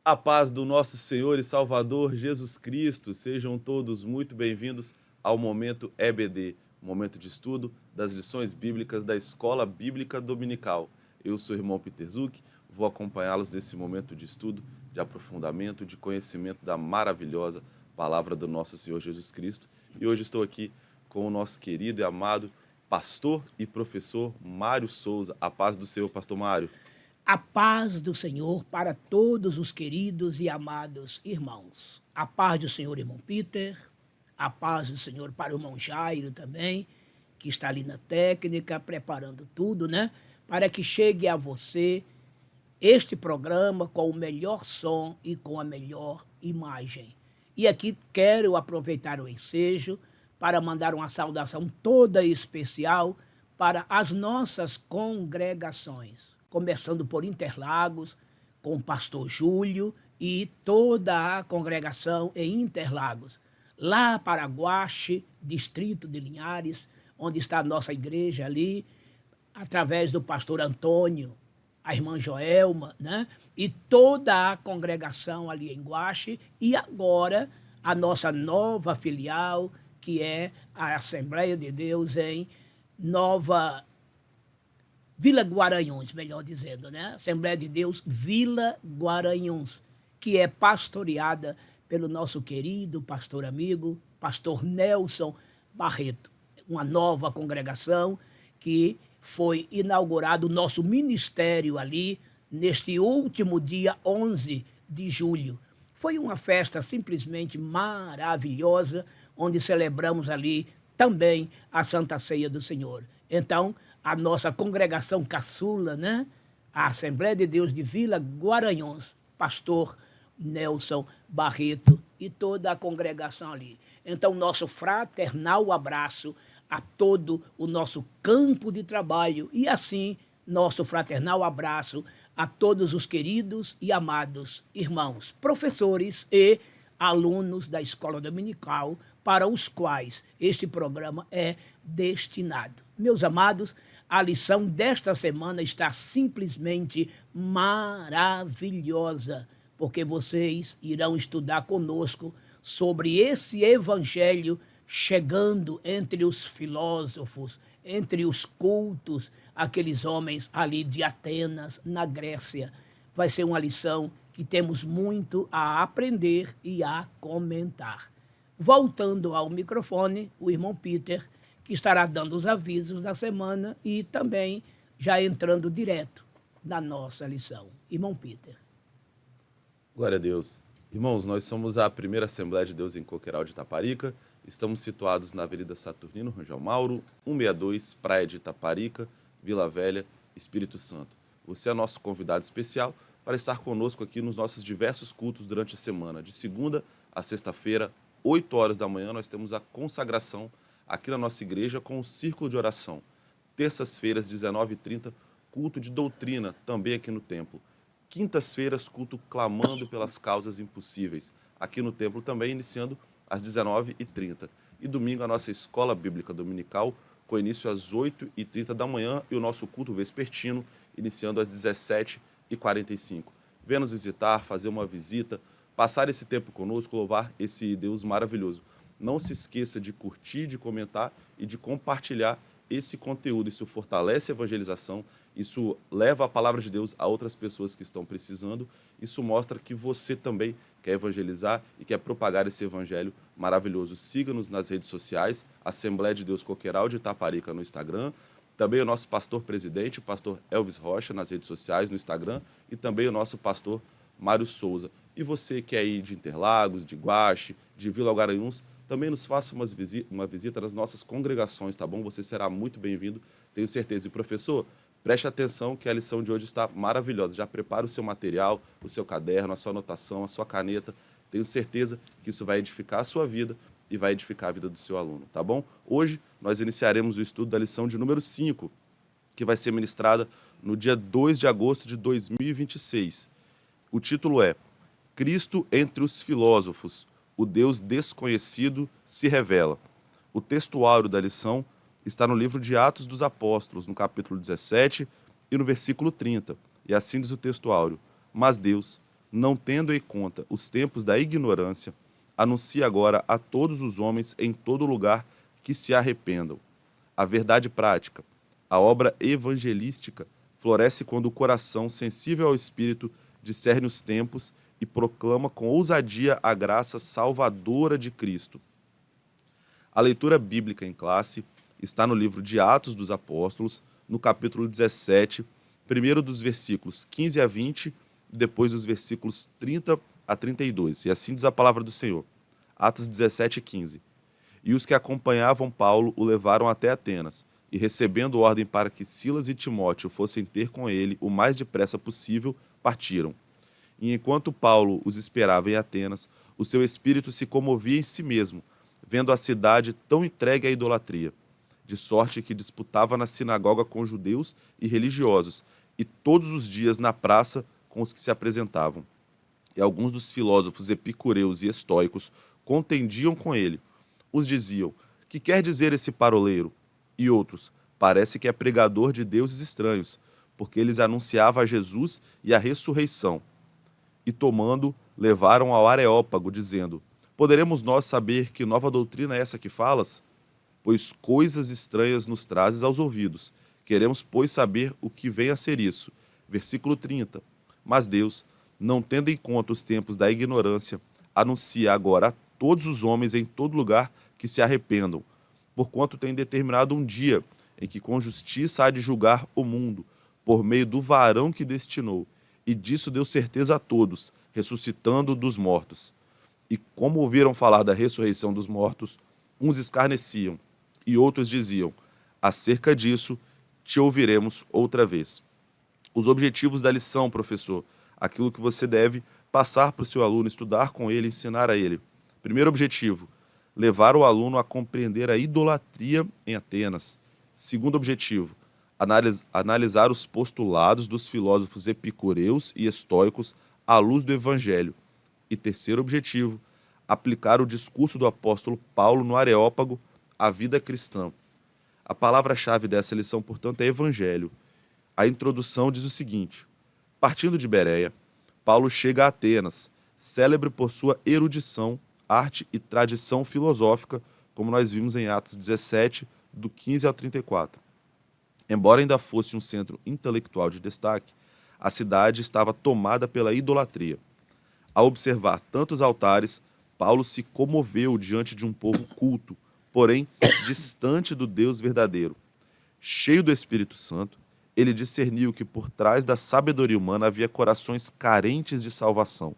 A paz do nosso Senhor e Salvador Jesus Cristo, sejam todos muito bem-vindos ao Momento EBD, momento de estudo das lições bíblicas da Escola Bíblica Dominical. Eu sou o irmão Peter Zuc, vou acompanhá-los nesse momento de estudo, de aprofundamento, de conhecimento da maravilhosa palavra do nosso Senhor Jesus Cristo. E hoje estou aqui com o nosso querido e amado pastor e professor Mário Souza. A paz do Senhor, pastor Mário. A paz do Senhor para todos os queridos e amados irmãos. A paz do Senhor, irmão Peter. A paz do Senhor para o irmão Jairo também, que está ali na técnica, preparando tudo, né? Para que chegue a você este programa com o melhor som e com a melhor imagem. E aqui quero aproveitar o ensejo para mandar uma saudação toda especial para as nossas congregações. Começando por Interlagos, com o pastor Júlio e toda a congregação em Interlagos. Lá para Guache, distrito de Linhares, onde está a nossa igreja ali, através do pastor Antônio, a irmã Joelma, né? E toda a congregação ali em Guache. E agora a nossa nova filial, que é a Assembleia de Deus em Vila Guaranhuns, melhor dizendo, né? Assembleia de Deus Vila Guaranhuns, que é pastoreada pelo nosso querido pastor amigo, pastor Nelson Barreto. Uma nova congregação que foi inaugurado o nosso ministério ali neste último dia 11 de julho. Foi uma festa simplesmente maravilhosa, onde celebramos ali também a Santa Ceia do Senhor. Então, a nossa congregação caçula, né? A Assembleia de Deus de Vila Guaranhuns, pastor Nelson Barreto e toda a congregação ali. Então, nosso fraternal abraço a todo o nosso campo de trabalho e, assim, nosso fraternal abraço a todos os queridos e amados irmãos, professores e alunos da Escola Dominical, para os quais este programa é destinado. Meus amados, a lição desta semana está simplesmente maravilhosa, porque vocês irão estudar conosco sobre esse evangelho chegando entre os filósofos, entre os cultos, aqueles homens ali de Atenas, na Grécia. Vai ser uma lição que temos muito a aprender e a comentar. Voltando ao microfone, o irmão Peter, que estará dando os avisos da semana e também já entrando direto na nossa lição. Irmão Peter. Glória a Deus. Irmãos, nós somos a primeira Assembleia de Deus em Coqueiral de Itaparica. Estamos situados na Avenida Saturnino Rangel Mauro, 162, Praia de Itaparica, Vila Velha, Espírito Santo. Você é nosso convidado especial para estar conosco aqui nos nossos diversos cultos durante a semana. De segunda a sexta-feira, 8 horas da manhã, nós temos a consagração aqui na nossa igreja com o círculo de oração. Terças-feiras, 19h30, culto de doutrina, também aqui no templo. Quintas-feiras, culto clamando pelas causas impossíveis, aqui no templo também, iniciando às 19h30. E domingo, a nossa escola bíblica dominical, com início às 8h30 da manhã, e o nosso culto vespertino, iniciando às 17h45. Venha nos visitar, fazer uma visita, passar esse tempo conosco, louvar esse Deus maravilhoso. Não se esqueça de curtir, de comentar e de compartilhar esse conteúdo. Isso fortalece a evangelização, isso leva a palavra de Deus a outras pessoas que estão precisando. Isso mostra que você também quer evangelizar e quer propagar esse evangelho maravilhoso. Siga-nos nas redes sociais, Assembleia de Deus Coqueiral de Itaparica no Instagram, também o nosso pastor presidente, o pastor Elvis Rocha, nas redes sociais, no Instagram, e também o nosso pastor Mário Souza. E você que é aí de Interlagos, de Guache, de Vila Guaranhuns, também nos faça uma visita nas nossas congregações, tá bom? Você será muito bem-vindo, tenho certeza. E, professor, preste atenção que a lição de hoje está maravilhosa. Já prepara o seu material, o seu caderno, a sua anotação, a sua caneta. Tenho certeza que isso vai edificar a sua vida e vai edificar a vida do seu aluno, tá bom? Hoje nós iniciaremos o estudo da lição de número 5, que vai ser ministrada no dia 2 de agosto de 2026. O título é Cristo entre os filósofos, o Deus desconhecido se revela. O textuário da lição está no livro de Atos dos Apóstolos, no capítulo 17 e no versículo 30. E assim diz o textuário: Mas Deus, não tendo em conta os tempos da ignorância, anuncia agora a todos os homens em todo lugar que se arrependam. A verdade prática, a obra evangelística, floresce quando o coração, sensível ao Espírito, discerne os tempos e proclama com ousadia a graça salvadora de Cristo. A leitura bíblica em classe está no livro de Atos dos Apóstolos, no capítulo 17, primeiro dos versículos 15 a 20, depois dos versículos 30 a 32. E assim diz a palavra do Senhor. Atos 17, 15. E os que acompanhavam Paulo o levaram até Atenas, e recebendo ordem para que Silas e Timóteo fossem ter com ele o mais depressa possível, partiram. E enquanto Paulo os esperava em Atenas, o seu espírito se comovia em si mesmo, vendo a cidade tão entregue à idolatria, de sorte que disputava na sinagoga com judeus e religiosos, e todos os dias na praça com os que se apresentavam. E alguns dos filósofos epicureus e estoicos contendiam com ele. Uns diziam: que quer dizer esse paroleiro? E outros: parece que é pregador de deuses estranhos, porque eles anunciava a Jesus e a ressurreição. E tomando, levaram ao Areópago, dizendo: poderemos nós saber que nova doutrina é essa que falas? Pois coisas estranhas nos trazes aos ouvidos. Queremos, pois, saber o que vem a ser isso. Versículo 30. Mas Deus, não tendo em conta os tempos da ignorância, anuncia agora a todos os homens em todo lugar que se arrependam, porquanto tem determinado um dia em que com justiça há de julgar o mundo, por meio do varão que destinou, e disso deu certeza a todos, ressuscitando dos mortos. E como ouviram falar da ressurreição dos mortos, uns escarneciam, e outros diziam: acerca disso te ouviremos outra vez. Os objetivos da lição, professor, aquilo que você deve passar para o seu aluno, estudar com ele, ensinar a ele. Primeiro objetivo: levar o aluno a compreender a idolatria em Atenas. Segundo objetivo: analisar os postulados dos filósofos epicureus e estoicos à luz do Evangelho. E terceiro objetivo: aplicar o discurso do apóstolo Paulo no Areópago à vida cristã. A palavra-chave dessa lição, portanto, é Evangelho. A introdução diz o seguinte: partindo de Bereia, Paulo chega a Atenas, célebre por sua erudição, arte e tradição filosófica, como nós vimos em Atos 17, do 15 ao 34. Embora ainda fosse um centro intelectual de destaque, a cidade estava tomada pela idolatria. Ao observar tantos altares, Paulo se comoveu diante de um povo culto, porém distante do Deus verdadeiro. Cheio do Espírito Santo, ele discerniu que por trás da sabedoria humana havia corações carentes de salvação.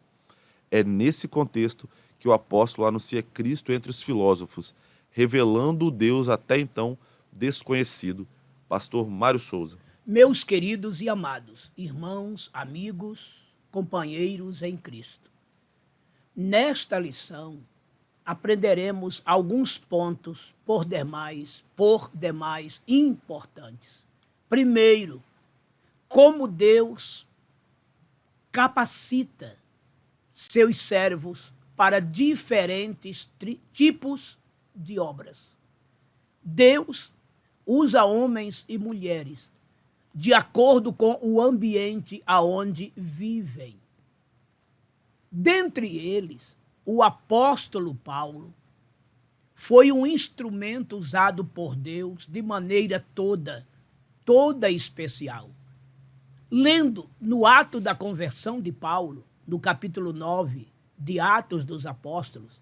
É nesse contexto que o apóstolo anuncia Cristo entre os filósofos, revelando o Deus até então desconhecido. Pastor Mário Souza. Meus queridos e amados irmãos, amigos, companheiros em Cristo, nesta lição aprenderemos alguns pontos por demais importantes. Primeiro, como Deus capacita seus servos para diferentes tipos de obras. Deus usa homens e mulheres de acordo com o ambiente aonde vivem. Dentre eles, o apóstolo Paulo foi um instrumento usado por Deus de maneira toda especial. Lendo no ato da conversão de Paulo, no capítulo 9 de Atos dos Apóstolos,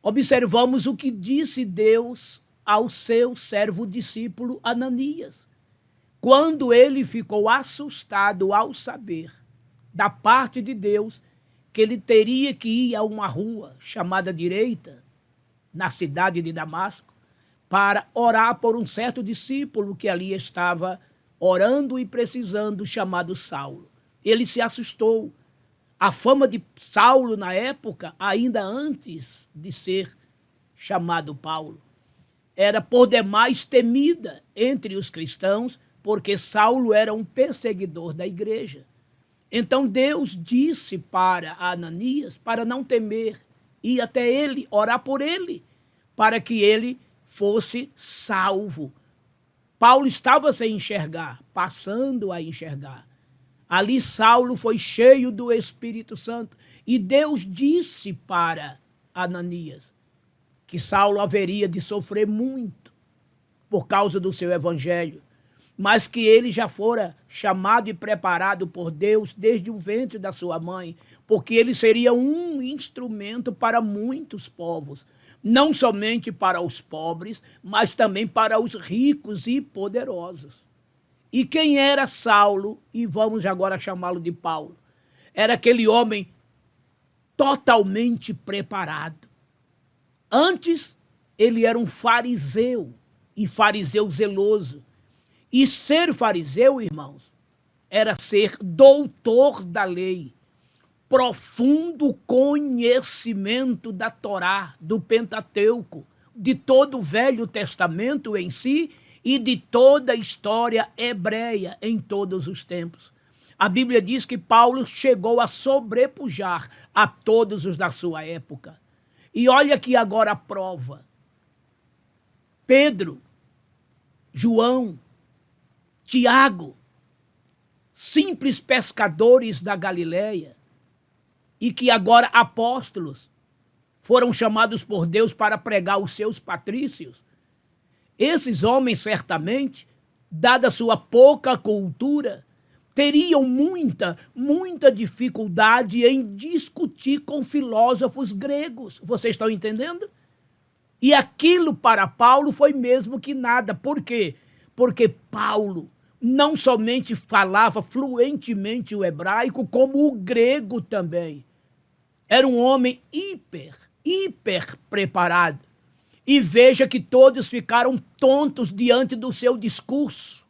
observamos o que disse Deus ao seu servo discípulo Ananias, quando ele ficou assustado ao saber, da parte de Deus, que ele teria que ir a uma rua chamada Direita, na cidade de Damasco, para orar por um certo discípulo que ali estava orando e precisando, chamado Saulo. Ele se assustou. A fama de Saulo, na época, ainda antes de ser chamado Paulo, era por demais temida entre os cristãos, porque Saulo era um perseguidor da igreja. Então Deus disse para Ananias para não temer, ir até ele, orar por ele, para que ele fosse salvo. Paulo estava sem enxergar, passando a enxergar. Ali Saulo foi cheio do Espírito Santo e Deus disse para Ananias que Saulo haveria de sofrer muito por causa do seu evangelho, mas que ele já fora chamado e preparado por Deus desde o ventre da sua mãe, porque ele seria um instrumento para muitos povos, não somente para os pobres, mas também para os ricos e poderosos. E quem era Saulo, e vamos agora chamá-lo de Paulo? Era aquele homem totalmente preparado. Antes, ele era um fariseu, e fariseu zeloso. E ser fariseu, irmãos, era ser doutor da lei, profundo conhecimento da Torá, do Pentateuco, de todo o Velho Testamento em si e de toda a história hebreia em todos os tempos. A Bíblia diz que Paulo chegou a sobrepujar a todos os da sua época. E olha aqui agora a prova. Pedro, João, Tiago, simples pescadores da Galileia, e que agora apóstolos foram chamados por Deus para pregar os seus patrícios. Esses homens, certamente, dada sua pouca cultura, teriam muita dificuldade em discutir com filósofos gregos. Vocês estão entendendo? E aquilo para Paulo foi mesmo que nada. Por quê? Porque Paulo não somente falava fluentemente o hebraico, como o grego também. Era um homem hiper preparado. E veja que todos ficaram tontos diante do seu discurso,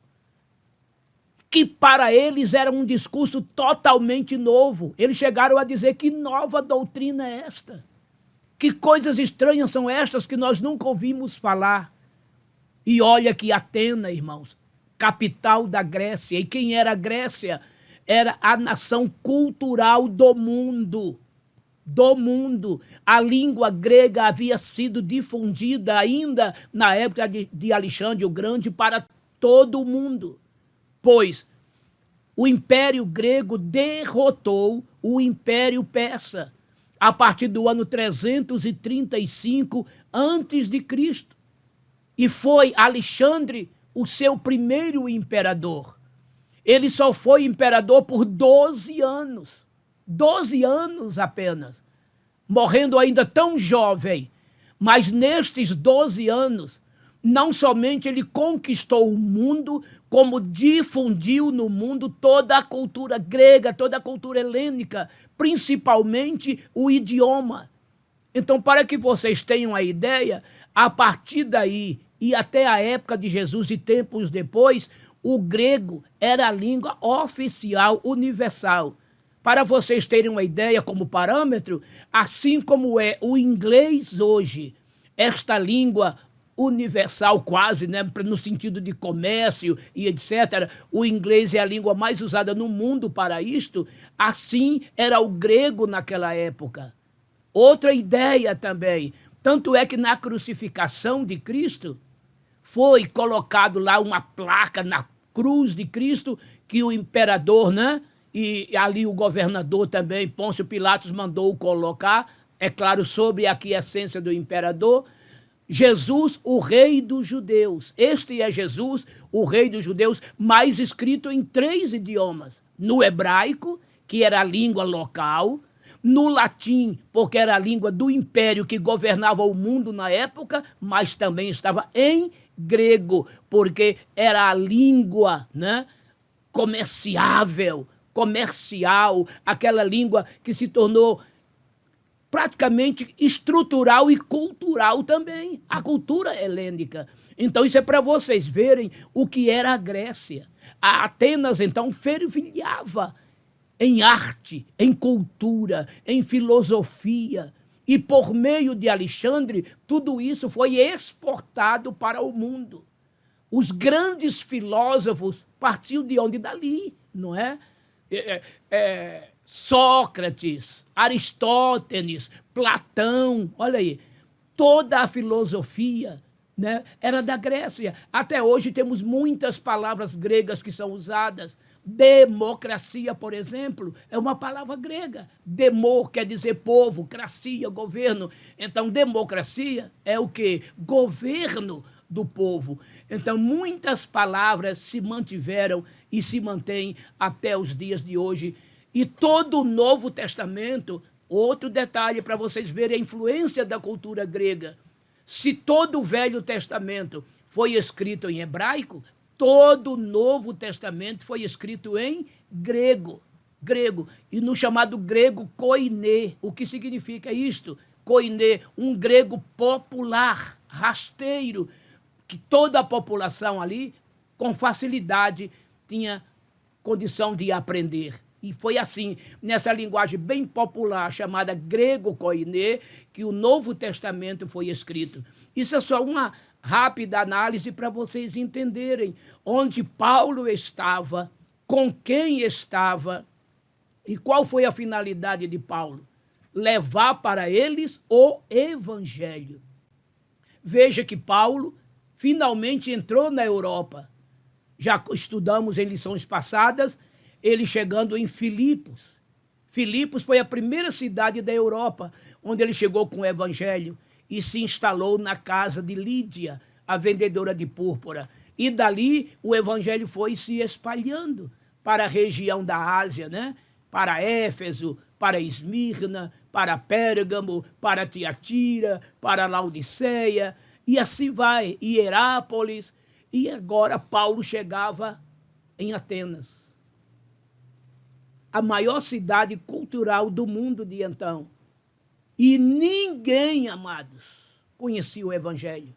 que para eles era um discurso totalmente novo. Eles chegaram a dizer: que nova doutrina é esta? Que coisas estranhas são estas que nós nunca ouvimos falar? E olha que Atenas, irmãos, capital da Grécia. E quem era a Grécia? Era a nação cultural do mundo. A língua grega havia sido difundida ainda na época de Alexandre o Grande para todo o mundo, pois o Império Grego derrotou o Império Persa a partir do ano 335 a.C. E foi Alexandre o seu primeiro imperador. Ele só foi imperador por 12 anos. 12 anos apenas, morrendo ainda tão jovem. Mas nestes 12 anos, não somente ele conquistou o mundo, como difundiu no mundo toda a cultura grega, toda a cultura helênica, principalmente o idioma. Então, para que vocês tenham a ideia, a partir daí e até a época de Jesus e tempos depois, o grego era a língua oficial universal. Para vocês terem uma ideia como parâmetro, assim como é o inglês hoje, esta língua universal quase, né, no sentido de comércio e etc., o inglês é a língua mais usada no mundo para isto, assim era o grego naquela época. Outra ideia também, tanto é que na crucificação de Cristo foi colocado lá uma placa na cruz de Cristo que o imperador, né, e ali o governador também, Pôncio Pilatos, mandou colocar, é claro, sobre a aquiescência do imperador, Jesus, o rei dos judeus. Este é Jesus, o rei dos judeus, mas escrito em 3 idiomas. No hebraico, que era a língua local, no latim, porque era a língua do império que governava o mundo na época, mas também estava em grego, porque era a língua, né, comercial, aquela língua que se tornou praticamente estrutural e cultural também, a cultura helênica. Então isso é para vocês verem o que era a Grécia. A Atenas, então, fervilhava em arte, em cultura, em filosofia. E por meio de Alexandre, tudo isso foi exportado para o mundo. Os grandes filósofos partiam de onde? Dali, não é? Sócrates, Aristóteles, Platão, olha aí, toda a filosofia, né, era da Grécia. Até hoje temos muitas palavras gregas que são usadas, Democracia, por exemplo, é uma palavra grega. Demo quer dizer povo, cracia, governo. Então, democracia é o quê? Governo do povo. Então, muitas palavras se mantiveram e se mantêm até os dias de hoje. E todo o Novo Testamento, outro detalhe para vocês verem a influência da cultura grega. Se todo o Velho Testamento foi escrito em hebraico, todo o Novo Testamento foi escrito em grego. E no chamado grego koiné. O que significa isto? Koiné, um grego popular, rasteiro, que toda a população ali, com facilidade, tinha condição de aprender. E foi assim, nessa linguagem bem popular, chamada grego koiné, que o Novo Testamento foi escrito. Isso é só uma rápida análise para vocês entenderem onde Paulo estava, com quem estava e qual foi a finalidade de Paulo. Levar para eles o evangelho. Veja que Paulo finalmente entrou na Europa. Já estudamos em lições passadas, ele chegando em Filipos. Filipos foi a primeira cidade da Europa, onde ele chegou com o evangelho e se instalou na casa de Lídia, a vendedora de púrpura. E dali o evangelho foi se espalhando para a região da Ásia, né? Para Éfeso, para Esmirna, para Pérgamo, para Tiatira, para Laodiceia, e assim vai, Hierápolis. E agora Paulo chegava em Atenas, a maior cidade cultural do mundo de então. E ninguém, amados, conhecia o evangelho.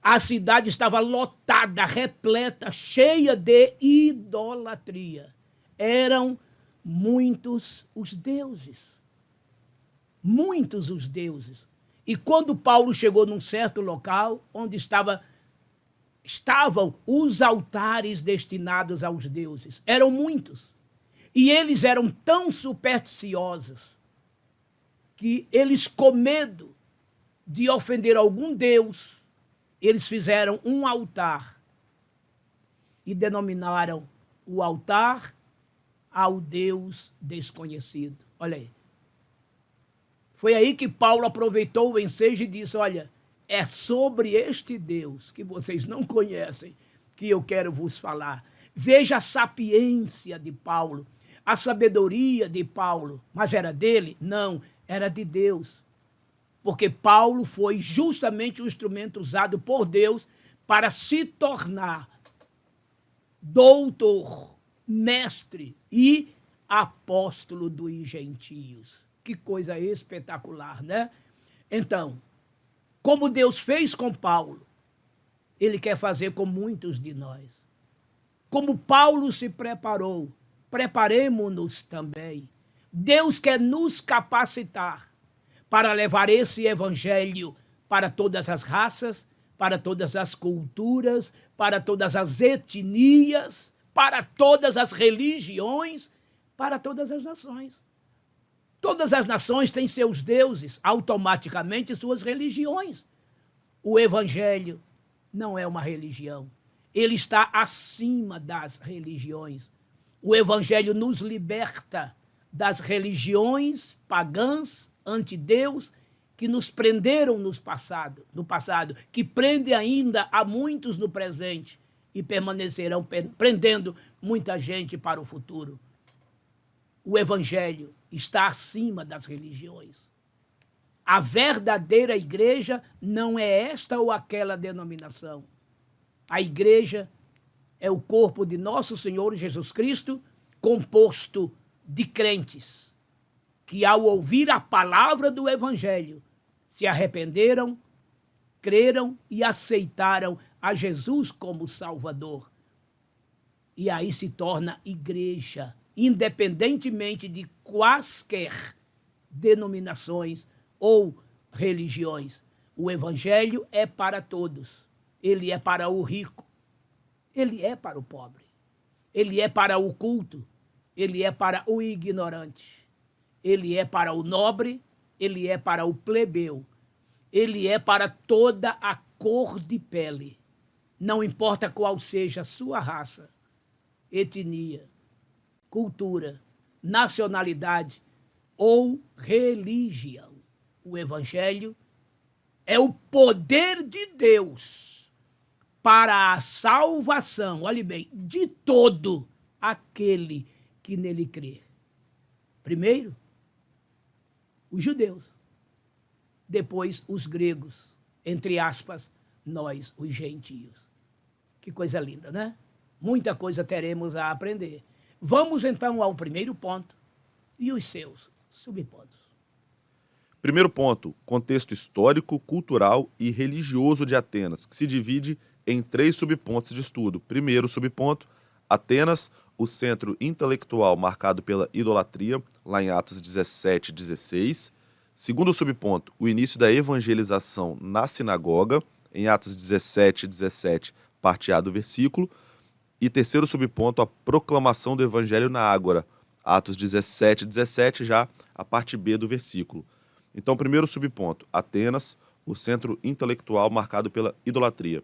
A cidade estava lotada, repleta, cheia de idolatria. Eram muitos os deuses. Muitos os deuses. E quando Paulo chegou num certo local, onde estavam os altares destinados aos deuses, eram muitos. E eles eram tão supersticiosos que eles, com medo de ofender algum deus, eles fizeram um altar e denominaram o altar ao Deus desconhecido. Olha aí. Foi aí que Paulo aproveitou o ensejo e disse, olha, é sobre este Deus que vocês não conhecem que eu quero vos falar. Veja a sapiência de Paulo, a sabedoria de Paulo. Mas era dele? Não, era de Deus. Porque Paulo foi justamente o instrumento usado por Deus para se tornar doutor, mestre e apóstolo dos gentios. Que coisa espetacular, né? Então, como Deus fez com Paulo, ele quer fazer com muitos de nós. Como Paulo se preparou, preparemo-nos também. Deus quer nos capacitar para levar esse evangelho para todas as raças, para todas as culturas, para todas as etnias, para todas as religiões, para todas as nações. Todas as nações têm seus deuses, automaticamente suas religiões. O evangelho não é uma religião. Ele está acima das religiões. O evangelho nos liberta das religiões pagãs, anti-Deus, que nos prenderam no passado, que prendem ainda a muitos no presente e permanecerão prendendo muita gente para o futuro. O evangelho está acima das religiões. A verdadeira igreja não é esta ou aquela denominação. A igreja é o corpo de nosso Senhor Jesus Cristo, composto de crentes que, ao ouvir a palavra do evangelho, se arrependeram, creram e aceitaram a Jesus como Salvador. E aí se torna igreja, independentemente de quaisquer denominações ou religiões. O evangelho é para todos. Ele é para o rico, ele é para o pobre, ele é para o culto, ele é para o ignorante, ele é para o nobre, ele é para o plebeu, ele é para toda a cor de pele. Não importa qual seja a sua raça, etnia, cultura, nacionalidade ou religião. O Evangelho é o poder de Deus para a salvação, olhe bem, de todo aquele que nele crê. Primeiro, os judeus, depois os gregos, entre aspas, nós, os gentios. Que coisa linda, né? Muita coisa teremos a aprender. Vamos então ao primeiro ponto e os seus subpontos. Primeiro ponto, contexto histórico, cultural e religioso de Atenas, que se divide em 3 subpontos de estudo. Primeiro subponto, Atenas, o centro intelectual marcado pela idolatria, lá em Atos 17, 16. Segundo subponto, o início da evangelização na sinagoga, em Atos 17, 17, parte A do versículo. E terceiro subponto, a proclamação do evangelho na Ágora, Atos 17, 17, já a parte B do versículo. Então, primeiro subponto, Atenas, o centro intelectual marcado pela idolatria.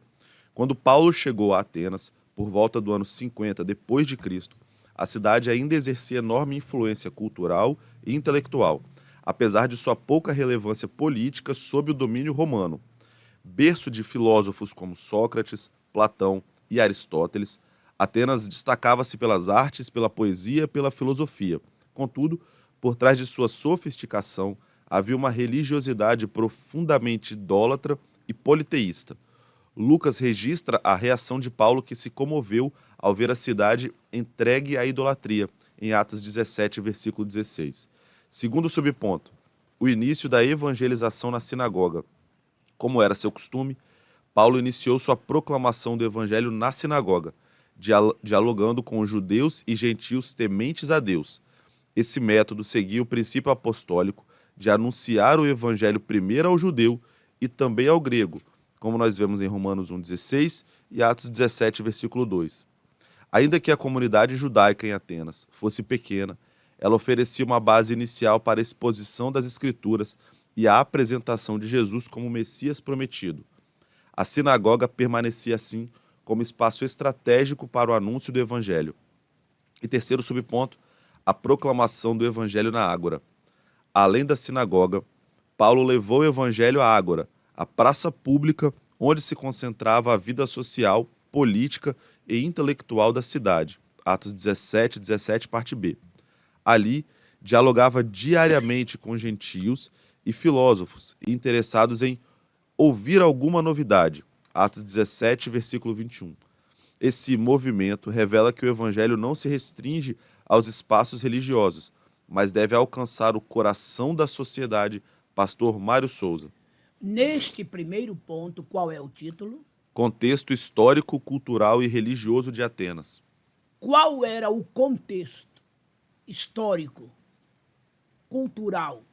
Quando Paulo chegou a Atenas, por volta do ano 50 depois de Cristo, a cidade ainda exercia enorme influência cultural e intelectual, apesar de sua pouca relevância política sob o domínio romano. Berço de filósofos como Sócrates, Platão e Aristóteles, Atenas destacava-se pelas artes, pela poesia e pela filosofia. Contudo, por trás de sua sofisticação, havia uma religiosidade profundamente idólatra e politeísta. Lucas registra a reação de Paulo, que se comoveu ao ver a cidade entregue à idolatria, em Atos 17, versículo 16. Segundo subponto, o início da evangelização na sinagoga. Como era seu costume, Paulo iniciou sua proclamação do evangelho na sinagoga, dialogando com os judeus e gentios tementes a Deus. Esse método seguia o princípio apostólico de anunciar o evangelho primeiro ao judeu e também ao grego, como nós vemos em Romanos 1,16 e Atos 17, versículo 2. Ainda que a comunidade judaica em Atenas fosse pequena, ela oferecia uma base inicial para a exposição das Escrituras e a apresentação de Jesus como Messias prometido. A sinagoga permanecia assim como espaço estratégico para o anúncio do evangelho. E terceiro subponto, a proclamação do evangelho na Ágora. Além da sinagoga, Paulo levou o evangelho à Ágora, a praça pública onde se concentrava a vida social, política e intelectual da cidade. Atos 17, 17, parte B. Ali, dialogava diariamente com gentios e filósofos interessados em ouvir alguma novidade. Atos 17, versículo 21. Esse movimento revela que o evangelho não se restringe aos espaços religiosos, mas deve alcançar o coração da sociedade. Pastor Mário Souza. Neste primeiro ponto, qual é o título? Contexto histórico, cultural e religioso de Atenas. Qual era o contexto histórico, cultural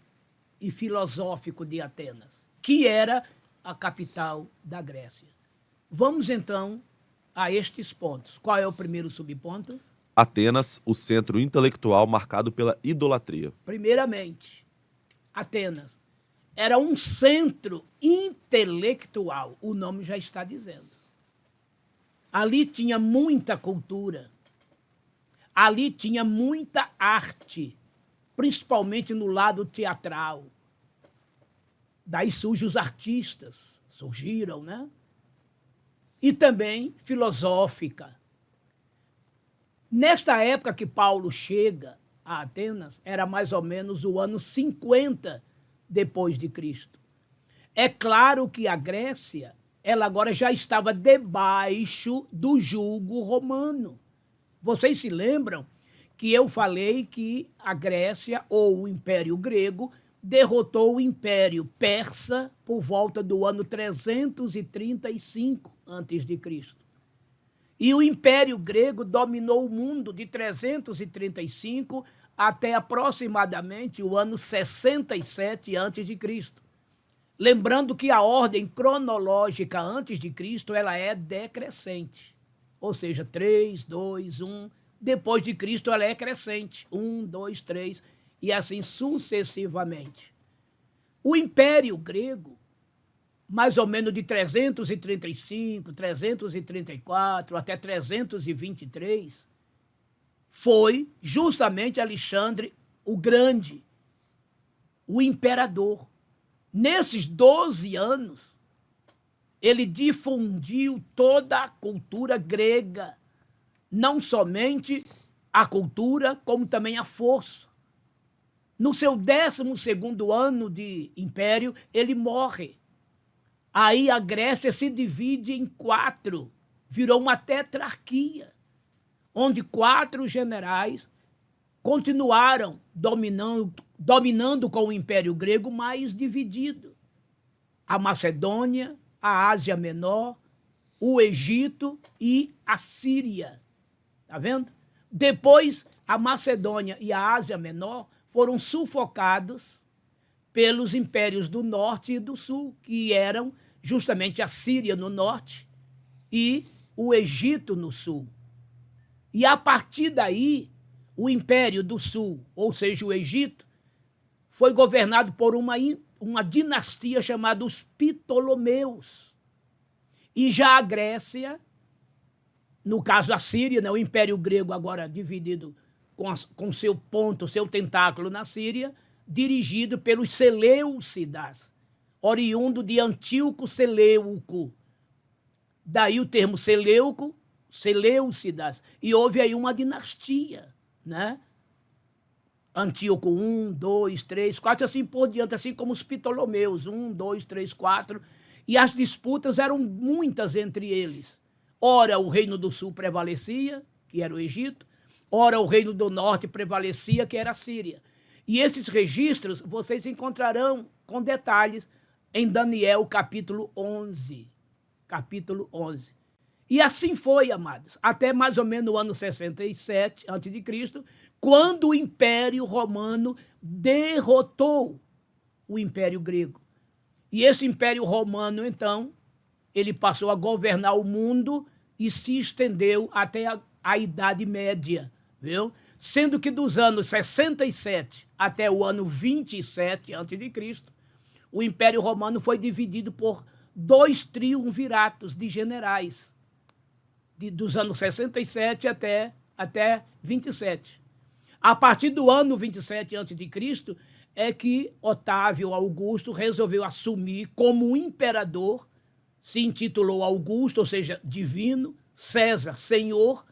e filosófico de Atenas, que era a capital da Grécia? Vamos então a estes pontos. Qual é o primeiro subponto? Atenas, o centro intelectual marcado pela idolatria. Primeiramente, Atenas era um centro intelectual, o nome já está dizendo. Ali tinha muita cultura, ali tinha muita arte, principalmente no lado teatral. Daí surgem os artistas, surgiram, né? E também filosófica. Nesta época que Paulo chega a Atenas, era mais ou menos o ano 50 depois de Cristo. É claro que a Grécia, ela agora já estava debaixo do jugo romano. Vocês se lembram que eu falei que a Grécia, ou o Império Grego, derrotou o Império Persa por volta do ano 335 a.C. E o Império Grego dominou o mundo de 335 até aproximadamente o ano 67 a.C. Lembrando que a ordem cronológica antes de Cristo ela é decrescente. Ou seja, 3, 2, 1. Depois de Cristo ela é crescente. 1, 2, 3 e assim sucessivamente. O Império Grego, mais ou menos de 335, 334 até 323, foi justamente Alexandre o Grande, o imperador. Nesses 12 anos, ele difundiu toda a cultura grega, não somente a cultura, como também a força. No seu 12º ano de império, ele morre. Aí a Grécia se divide em 4, virou uma tetrarquia, onde 4 generais continuaram dominando com o Império Grego, mas dividido. A Macedônia, a Ásia Menor, o Egito e a Síria. Tá vendo? Depois, a Macedônia e a Ásia Menor foram sufocados pelos impérios do norte e do sul, que eram justamente a Síria no norte e o Egito no sul. E a partir daí, o Império do Sul, ou seja, o Egito, foi governado por uma dinastia chamada os Ptolomeus. E já a Grécia, no caso a Síria, né, o Império Grego agora dividido com seu ponto, seu tentáculo na Síria, dirigido pelos Seleucidas, oriundo de Antíoco Seleuco. Daí o termo Seleuco, Seleucidas. E houve aí uma dinastia, né? Antíoco 1, 2, 3, 4, assim por diante, assim como os Ptolomeus, 1, 2, 3, 4. E as disputas eram muitas entre eles. Ora, o reino do sul prevalecia, que era o Egito, ora, o reino do norte prevalecia, que era a Síria. E esses registros vocês encontrarão com detalhes em Daniel, capítulo 11. Capítulo 11. E assim foi, amados, até mais ou menos o ano 67 a.C., quando o Império Romano derrotou o Império Grego. E esse Império Romano, então, ele passou a governar o mundo e se estendeu até a Idade Média, viu? Sendo que dos anos 67 até o ano 27 a.C., o Império Romano foi dividido por 2 triunviratos de generais, dos anos 67 até 27. A partir do ano 27 a.C., é que Otávio Augusto resolveu assumir como imperador, se intitulou Augusto, ou seja, divino, César, senhor,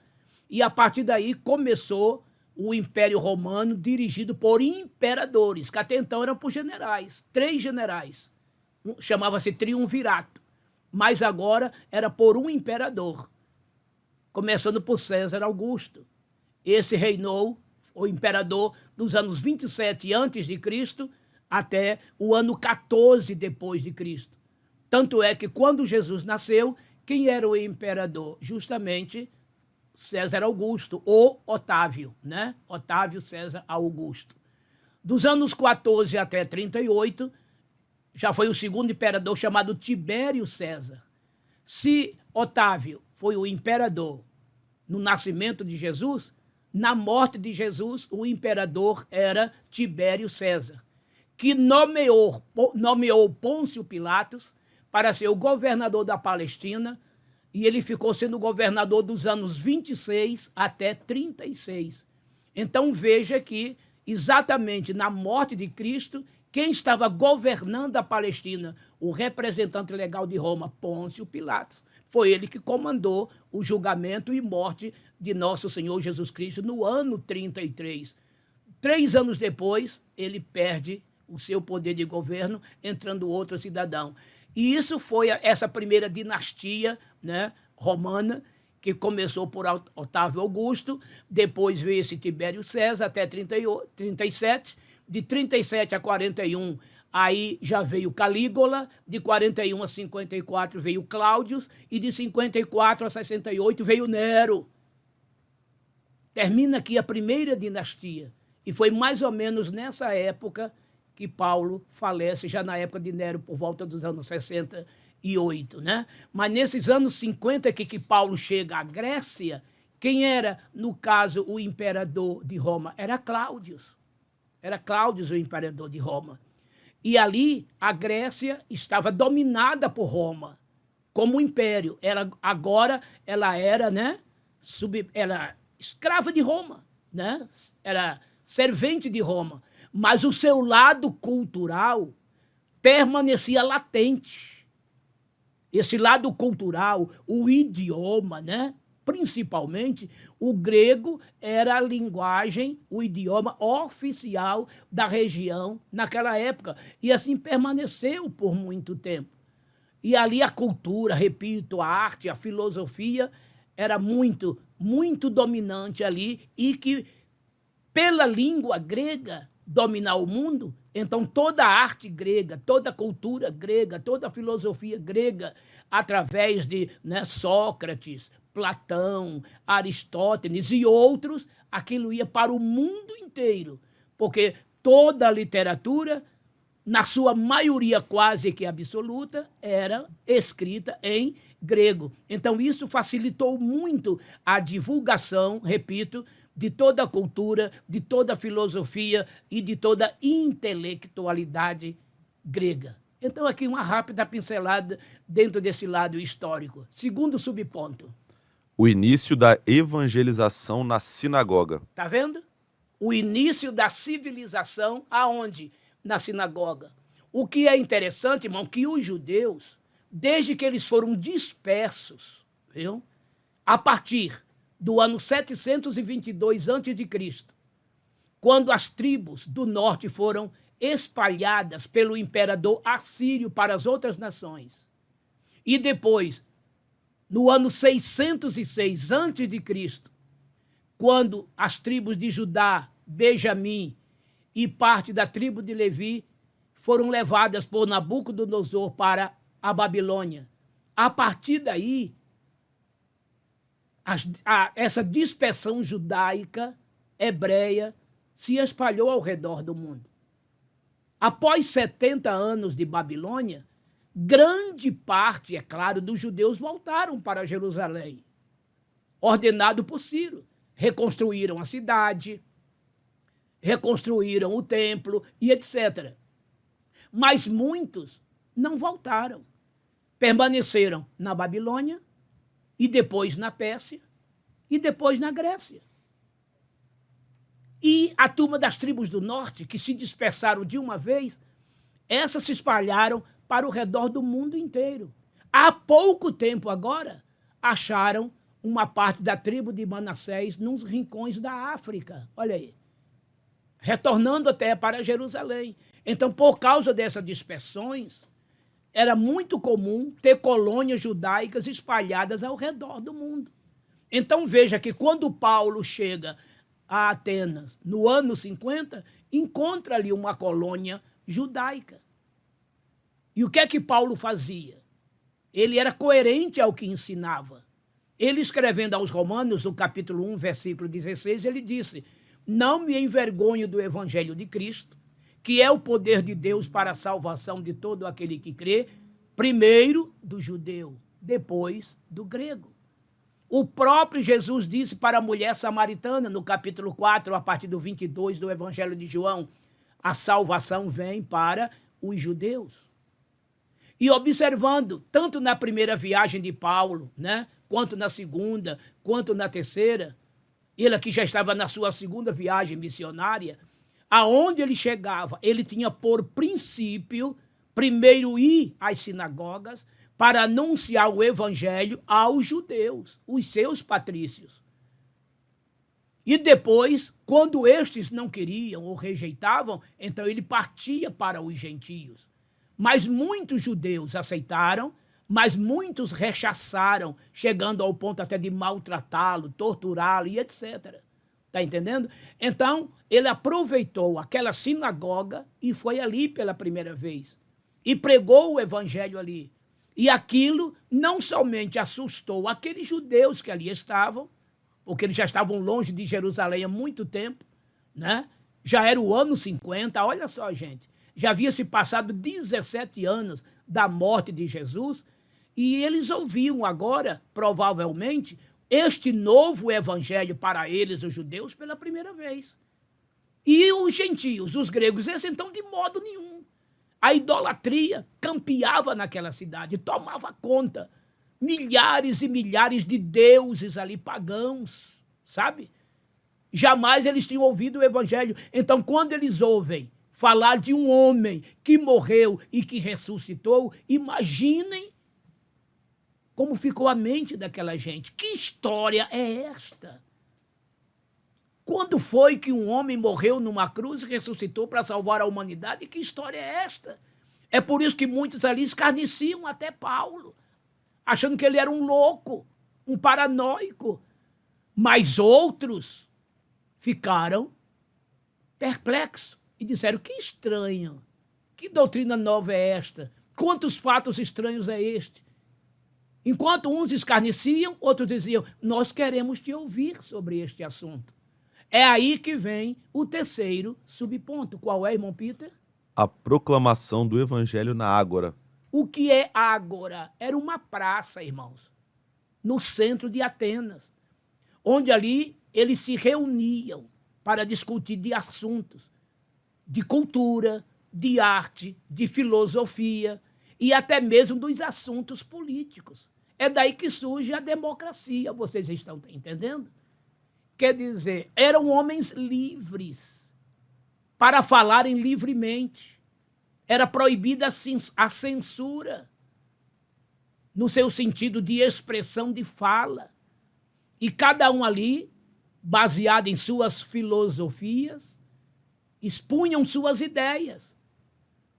e a partir daí começou o Império Romano dirigido por imperadores, que até então eram por generais, 3 generais. Chamava-se triunvirato, mas agora era por um imperador, começando por César Augusto. Esse reinou, o imperador, dos anos 27 a.C. até o ano 14 depois de Cristo. Tanto é que quando Jesus nasceu, quem era o imperador? Justamente César Augusto, ou Otávio, né? Otávio César Augusto. Dos anos 14 até 38, já foi o segundo imperador chamado Tibério César. Se Otávio foi o imperador no nascimento de Jesus, na morte de Jesus, o imperador era Tibério César, que nomeou Pôncio Pilatos para ser o governador da Palestina, e ele ficou sendo governador dos anos 26 até 36. Então veja que, exatamente na morte de Cristo, quem estava governando a Palestina, o representante legal de Roma, Pôncio Pilatos, foi ele que comandou o julgamento e morte de nosso Senhor Jesus Cristo no ano 33. 3 anos depois, ele perde o seu poder de governo, entrando outro cidadão. E isso foi essa primeira dinastia, né, romana, que começou por Otávio Augusto, depois veio esse Tibério César até 37, de 37 a 41, aí já veio Calígula, de 41 a 54 veio Cláudio, e de 54 a 68 veio Nero. Termina aqui a primeira dinastia, e foi mais ou menos nessa época que Paulo falece, já na época de Nero, por volta dos anos 68, né? Mas nesses anos 50 que Paulo chega à Grécia, quem era, no caso, o imperador de Roma? Era Cláudio. Era Cláudio o imperador de Roma. E ali a Grécia estava dominada por Roma, como império. Agora ela era, né, ela escrava de Roma. né? Era servente de Roma, mas o seu lado cultural permanecia latente. Esse lado cultural, o idioma, né? Principalmente, o grego era a linguagem, o idioma oficial da região naquela época. E assim permaneceu por muito tempo. E ali a cultura, repito, a arte, a filosofia era muito, muito dominante ali e que, pela língua grega dominar o mundo, então toda a arte grega, toda a cultura grega, toda a filosofia grega, através de, né, Sócrates, Platão, Aristóteles e outros, aquilo ia para o mundo inteiro, porque toda a literatura, na sua maioria quase que absoluta, era escrita em grego. Então isso facilitou muito a divulgação, repito, de toda a cultura, de toda a filosofia e de toda a intelectualidade grega. Então aqui uma rápida pincelada dentro desse lado histórico. Segundo subponto. O início da evangelização na sinagoga. Está vendo? O início da civilização aonde? Na sinagoga. O que é interessante, irmão, que os judeus, desde que eles foram dispersos, viu? A partir do ano 722 a.C., quando as tribos do norte foram espalhadas pelo imperador assírio para as outras nações, e depois, no ano 606 a.C., quando as tribos de Judá, Benjamim e parte da tribo de Levi foram levadas por Nabucodonosor para a Babilônia. A partir daí, essa dispersão judaica, hebreia, se espalhou ao redor do mundo. Após 70 anos de Babilônia, grande parte, é claro, dos judeus voltaram para Jerusalém, ordenado por Ciro. Reconstruíram a cidade, reconstruíram o templo e etc. Mas muitos não voltaram. Permaneceram na Babilônia, e depois na Pérsia, e depois na Grécia. E a turma das tribos do norte, que se dispersaram de uma vez, essas se espalharam para o redor do mundo inteiro. Há pouco tempo agora, acharam uma parte da tribo de Manassés nos rincões da África. Olha aí. Retornando até para Jerusalém. Então, por causa dessas dispersões, era muito comum ter colônias judaicas espalhadas ao redor do mundo. Então, veja que quando Paulo chega a Atenas, no ano 50, encontra ali uma colônia judaica. E o que é que Paulo fazia? Ele era coerente ao que ensinava. Ele, escrevendo aos Romanos, no capítulo 1, versículo 16, ele disse: não me envergonho do evangelho de Cristo, que é o poder de Deus para a salvação de todo aquele que crê, primeiro do judeu, depois do grego. O próprio Jesus disse para a mulher samaritana, no capítulo 4, a partir do 22 do Evangelho de João, a salvação vem para os judeus. E observando, tanto na primeira viagem de Paulo, né, quanto na segunda, quanto na terceira, ele aqui já estava na sua segunda viagem missionária, aonde ele chegava, ele tinha por princípio, primeiro ir às sinagogas para anunciar o evangelho aos judeus, os seus patrícios. E depois, quando estes não queriam ou rejeitavam, então ele partia para os gentios. Mas muitos judeus aceitaram, mas muitos rechaçaram, chegando ao ponto até de maltratá-lo, torturá-lo e etc. Está entendendo? Então, ele aproveitou aquela sinagoga e foi ali pela primeira vez. E pregou o evangelho ali. E aquilo não somente assustou aqueles judeus que ali estavam, porque eles já estavam longe de Jerusalém há muito tempo, né? Já era o ano 50, olha só, gente. Já havia se passado 17 anos da morte de Jesus e eles ouviam agora, provavelmente, este novo evangelho para eles, os judeus, pela primeira vez. E os gentios, os gregos, esse então de modo nenhum. A idolatria campeava naquela cidade, tomava conta. Milhares e milhares de deuses ali pagãos, sabe? Jamais eles tinham ouvido o evangelho. Então, quando eles ouvem falar de um homem que morreu e que ressuscitou, imaginem como ficou a mente daquela gente. Que história é esta? Quando foi que um homem morreu numa cruz e ressuscitou para salvar a humanidade? Que história é esta? É por isso que muitos ali escarneciam até Paulo, achando que ele era um louco, um paranoico. Mas outros ficaram perplexos e disseram, que estranho, que doutrina nova é esta? Quantos fatos estranhos é este? Enquanto uns escarneciam, outros diziam, nós queremos te ouvir sobre este assunto. É aí que vem o terceiro subponto. Qual é, irmão Peter? A proclamação do evangelho na Ágora. O que é Ágora? Era uma praça, irmãos, no centro de Atenas, onde ali eles se reuniam para discutir de assuntos de cultura, de arte, de filosofia e até mesmo dos assuntos políticos. É daí que surge a democracia, vocês estão entendendo? Quer dizer, eram homens livres para falarem livremente. Era proibida a censura, no seu sentido de expressão de fala. E cada um ali, baseado em suas filosofias, expunham suas ideias.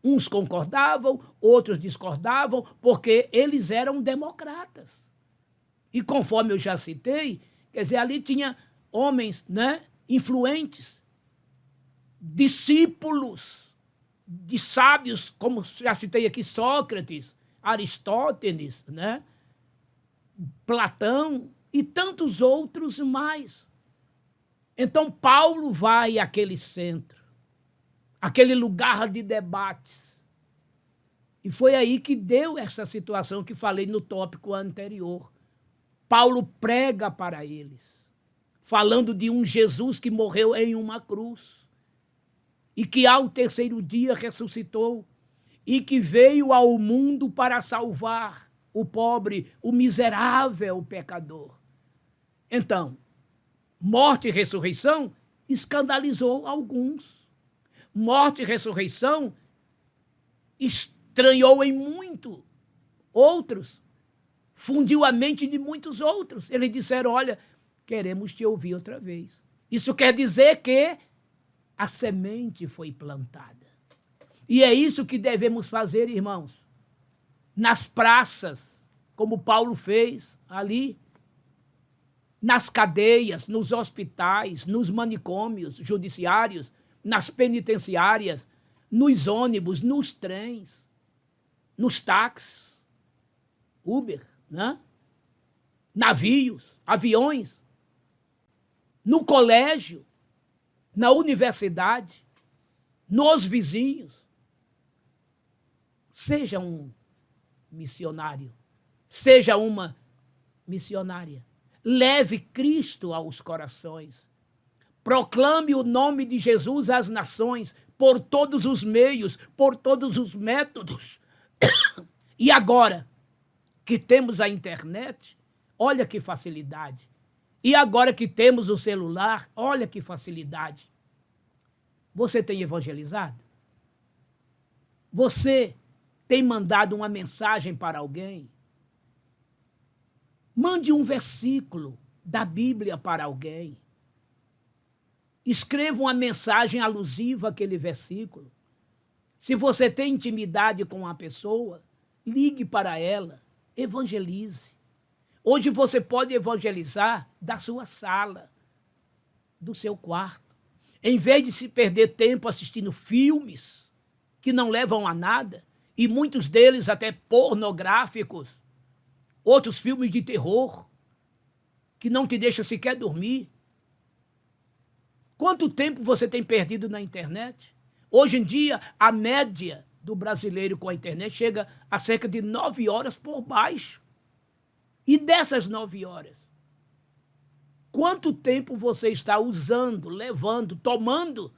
Uns concordavam, outros discordavam, porque eles eram democratas. E conforme eu já citei, quer dizer, ali tinha homens, né, influentes, discípulos de sábios, como já citei aqui, Sócrates, Aristóteles, né, Platão e tantos outros mais. Então, Paulo vai àquele centro, aquele lugar de debates. E foi aí que deu essa situação que falei no tópico anterior. Paulo prega para eles, falando de um Jesus que morreu em uma cruz e que ao terceiro dia ressuscitou e que veio ao mundo para salvar o pobre, o miserável pecador. Então, morte e ressurreição escandalizou alguns. Morte e ressurreição estranhou em muito outros, fundiu a mente de muitos outros. Eles disseram, olha, queremos te ouvir outra vez. Isso quer dizer que a semente foi plantada. E é isso que devemos fazer, irmãos, nas praças, como Paulo fez ali, nas cadeias, nos hospitais, nos manicômios judiciários, nas penitenciárias, nos ônibus, nos trens, nos táxis, Uber, né? Navios, aviões, no colégio, na universidade, nos vizinhos. Seja um missionário, seja uma missionária. Leve Cristo aos corações. Proclame o nome de Jesus às nações, por todos os meios, por todos os métodos. E agora que temos a internet, olha que facilidade. E agora que temos o celular, olha que facilidade. Você tem evangelizado? Você tem mandado uma mensagem para alguém? Mande um versículo da Bíblia para alguém. Escreva uma mensagem alusiva àquele versículo. Se você tem intimidade com uma pessoa, ligue para ela, evangelize. Hoje você pode evangelizar da sua sala, do seu quarto. Em vez de se perder tempo assistindo filmes que não levam a nada, e muitos deles até pornográficos, outros filmes de terror, que não te deixam sequer dormir. Quanto tempo você tem perdido na internet? Hoje em dia, a média do brasileiro com a internet chega a cerca de 9 horas por baixo. E dessas 9 horas, quanto tempo você está usando, levando, tomando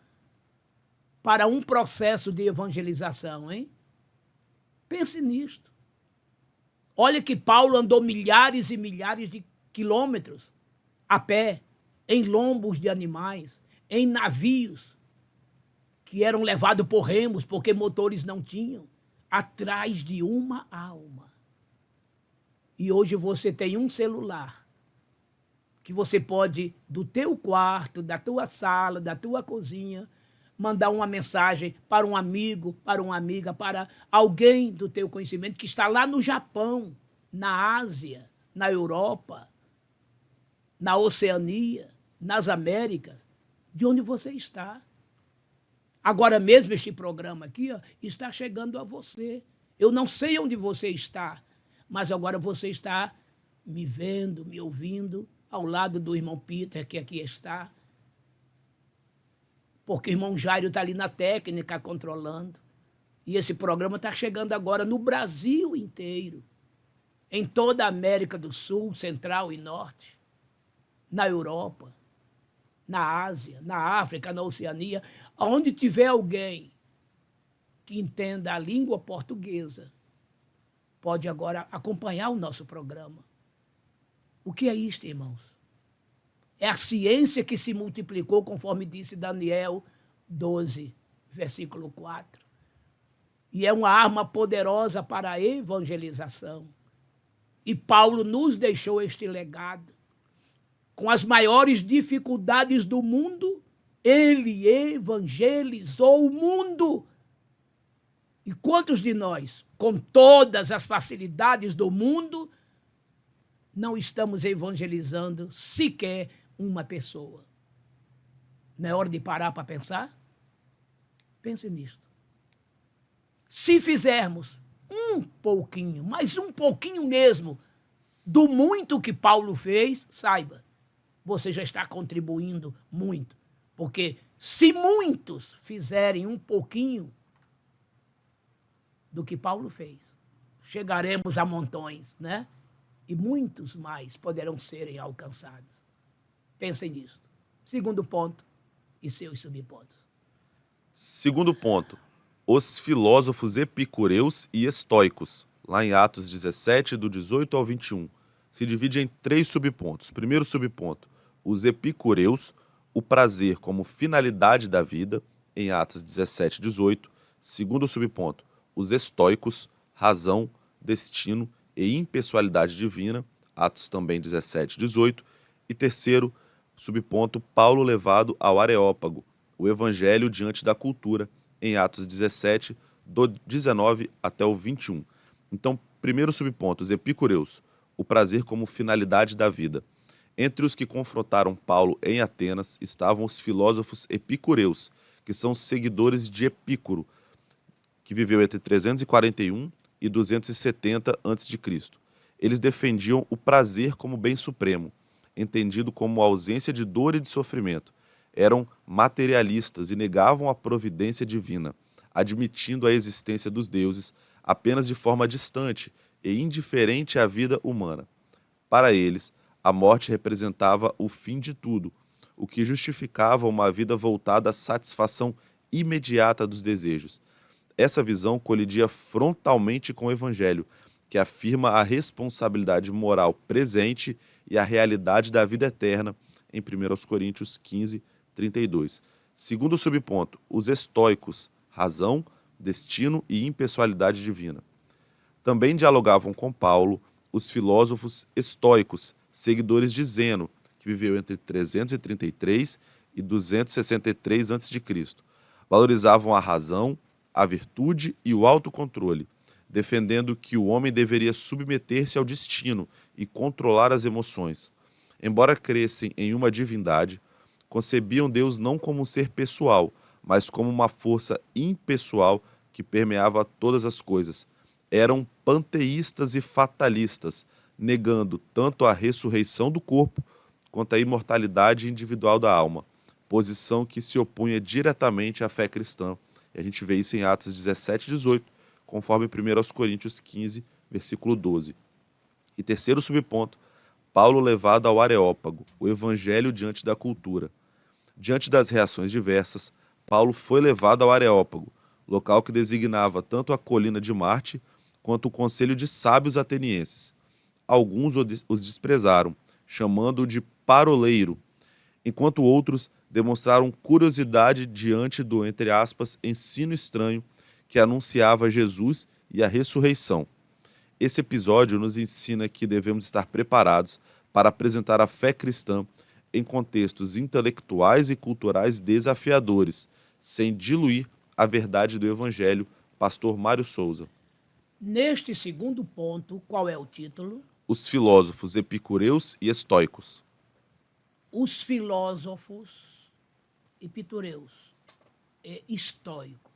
para um processo de evangelização, hein? Pense nisto. Olha que Paulo andou milhares e milhares de quilômetros a pé, em lombos de animais, em navios que eram levados por remos, porque motores não tinham, atrás de uma alma. E hoje você tem um celular que você pode, do teu quarto, da tua sala, da tua cozinha, mandar uma mensagem para um amigo, para uma amiga, para alguém do teu conhecimento que está lá no Japão, na Ásia, na Europa, na Oceania, nas Américas, de onde você está. Agora mesmo este programa aqui está chegando a você. Eu não sei onde você está, mas agora você está me vendo, me ouvindo, ao lado do irmão Peter, que aqui está. Porque o irmão Jairo está ali na técnica controlando. E esse programa está chegando agora no Brasil inteiro, em toda a América do Sul, Central e Norte, na Europa, na Ásia, na África, na Oceania, onde tiver alguém que entenda a língua portuguesa, pode agora acompanhar o nosso programa. O que é isto, irmãos? É a ciência que se multiplicou, conforme disse Daniel 12, versículo 4. E é uma arma poderosa para a evangelização. E Paulo nos deixou este legado. Com as maiores dificuldades do mundo, ele evangelizou o mundo. E quantos de nós, com todas as facilidades do mundo, não estamos evangelizando sequer uma pessoa? Não é hora de parar para pensar? Pense nisto. Se fizermos um pouquinho, mas um pouquinho mesmo, do muito que Paulo fez, saiba, você já está contribuindo muito. Porque se muitos fizerem um pouquinho do que Paulo fez, chegaremos a montões, né? E muitos mais poderão serem alcançados. Pensem nisso. Segundo ponto e seus subpontos. Segundo ponto, os filósofos epicureus e estoicos, lá em Atos 17, do 18 ao 21, se divide em 3 subpontos. Primeiro subponto, os epicureus, o prazer como finalidade da vida, em Atos 17, 18. Segundo subponto, os estoicos, razão, destino e impessoalidade divina, Atos também 17, 18. E terceiro subponto, Paulo levado ao Areópago, o evangelho diante da cultura, em Atos 17, do 19 até o 21. Então, primeiro subponto, os epicureus, o prazer como finalidade da vida. Entre os que confrontaram Paulo em Atenas estavam os filósofos epicureus, que são seguidores de Epicuro, que viveu entre 341 e 270 a.C. Eles defendiam o prazer como bem supremo, entendido como ausência de dor e de sofrimento. Eram materialistas e negavam a providência divina, admitindo a existência dos deuses apenas de forma distante e indiferente à vida humana. Para eles, a morte representava o fim de tudo, o que justificava uma vida voltada à satisfação imediata dos desejos. Essa visão colidia frontalmente com o Evangelho, que afirma a responsabilidade moral presente e a realidade da vida eterna, em 1 Coríntios 15, 32. Segundo subponto, os estoicos, razão, destino e impessoalidade divina. Também dialogavam com Paulo os filósofos estoicos, seguidores de Zeno, que viveu entre 333 e 263 a.C. Valorizavam a razão, a virtude e o autocontrole, defendendo que o homem deveria submeter-se ao destino e controlar as emoções. Embora crescem em uma divindade, concebiam Deus não como um ser pessoal, mas como uma força impessoal que permeava todas as coisas. Eram panteístas e fatalistas, negando tanto a ressurreição do corpo quanto a imortalidade individual da alma, posição que se opunha diretamente à fé cristã. E a gente vê isso em Atos 17, 18, conforme 1 Coríntios 15, versículo 12. E terceiro subponto, Paulo levado ao Areópago, o evangelho diante da cultura. Diante das reações diversas, Paulo foi levado ao Areópago, local que designava tanto a colina de Marte quanto o conselho de sábios atenienses. Alguns os desprezaram, chamando-o de paroleiro. enquanto outros demonstraram curiosidade diante do, entre aspas, ensino estranho que anunciava Jesus e a ressurreição. Esse episódio nos ensina que devemos estar preparados para apresentar a fé cristã em contextos intelectuais e culturais desafiadores, sem diluir a verdade do Evangelho. Pastor Mário Souza. Neste segundo ponto, qual é o título? Os filósofos epicureus e estoicos. Os filósofos epicureus e estoicos.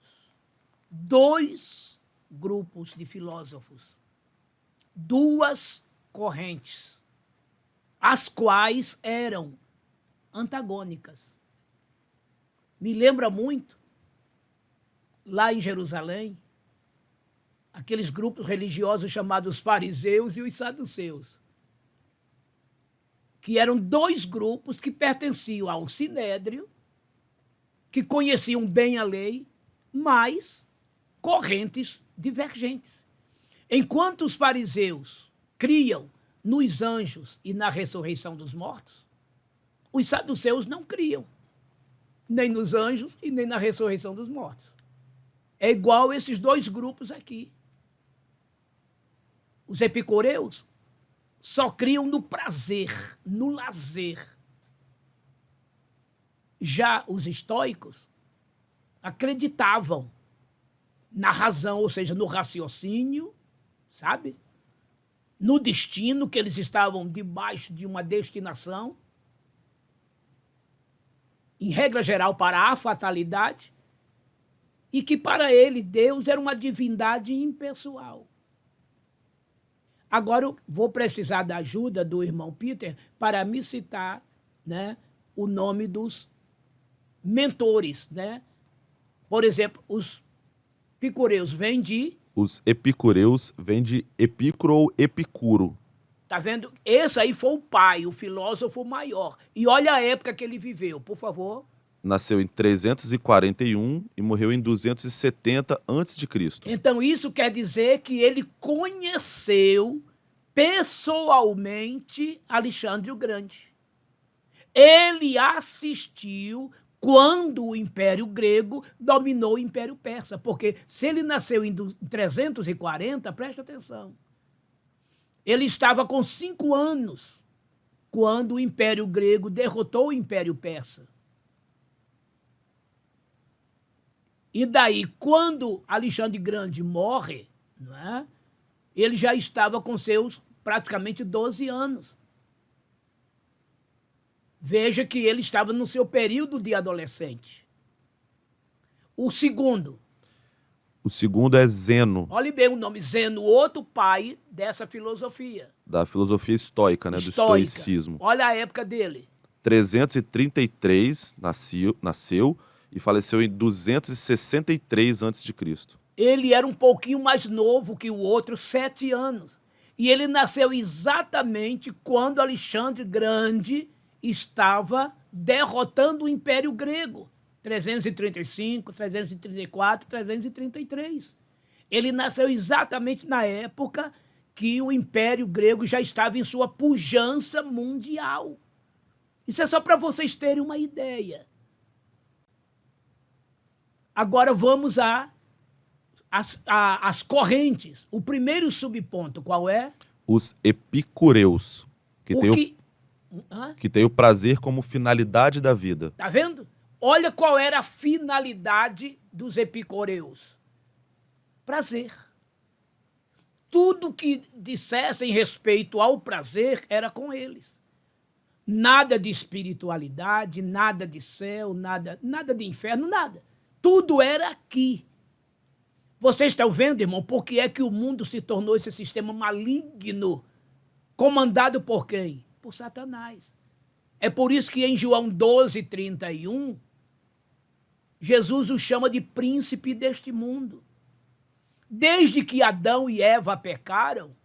Dois grupos de filósofos, duas correntes, as quais eram antagônicas. Me lembra muito, lá em Jerusalém, aqueles grupos religiosos chamados fariseus e os saduceus, que eram dois grupos que pertenciam ao Sinédrio, que conheciam bem a lei, mas correntes divergentes. Enquanto os fariseus criam nos anjos e na ressurreição dos mortos, os saduceus não criam, nem nos anjos e nem na ressurreição dos mortos. É igual esses dois grupos aqui. Os epicureus só criam no prazer, no lazer. Já os estoicos acreditavam na razão, ou seja, no raciocínio, sabe? No destino, que eles estavam debaixo de uma destinação, em regra geral, para a fatalidade, e que para ele Deus era uma divindade impessoal. Agora eu vou precisar da ajuda do irmão Peter para me citar, né, o nome dos mentores, né? Por exemplo, os epicureus vêm de... Os epicureus vêm de Epicuro ou Epicuro. Tá vendo? Esse aí foi o pai, o filósofo maior. E olha a época que ele viveu, por favor. Nasceu em 341 e morreu em 270 a.C. Então isso quer dizer que ele conheceu pessoalmente Alexandre o Grande. Ele assistiu quando o Império Grego dominou o Império Persa. Porque se ele nasceu em 340, presta atenção, ele estava com 5 anos quando o Império Grego derrotou o Império Persa. E daí, quando Alexandre Grande morre, não é? Ele já estava com seus praticamente 12 anos. Veja que ele estava no seu período de adolescente. O segundo é Zeno. Olhe bem o nome, Zeno, outro pai dessa filosofia. Da filosofia estoica, né? Do estoicismo. Olha a época dele. 333 nasceu e faleceu em 263 a.C. Ele era um pouquinho mais novo que o outro, 7 anos. E ele nasceu exatamente quando Alexandre Grande estava derrotando o Império Grego. 335, 334, 333. Ele nasceu exatamente na época que o Império Grego já estava em sua pujança mundial. Isso é só para vocês terem uma ideia. Agora vamos às correntes. O primeiro subponto, qual é? Os epicureus, que tem o prazer como finalidade da vida. Tá vendo? Olha qual era a finalidade dos epicureus. Prazer. Tudo que dissessem respeito ao prazer era com eles. Nada de espiritualidade, nada de céu, nada de inferno, nada. Tudo era aqui. Vocês estão vendo, irmão, por que é que o mundo se tornou esse sistema maligno, comandado por quem? Por Satanás. É por isso que em João 12:31, Jesus o chama de príncipe deste mundo. Desde que Adão e Eva pecaram,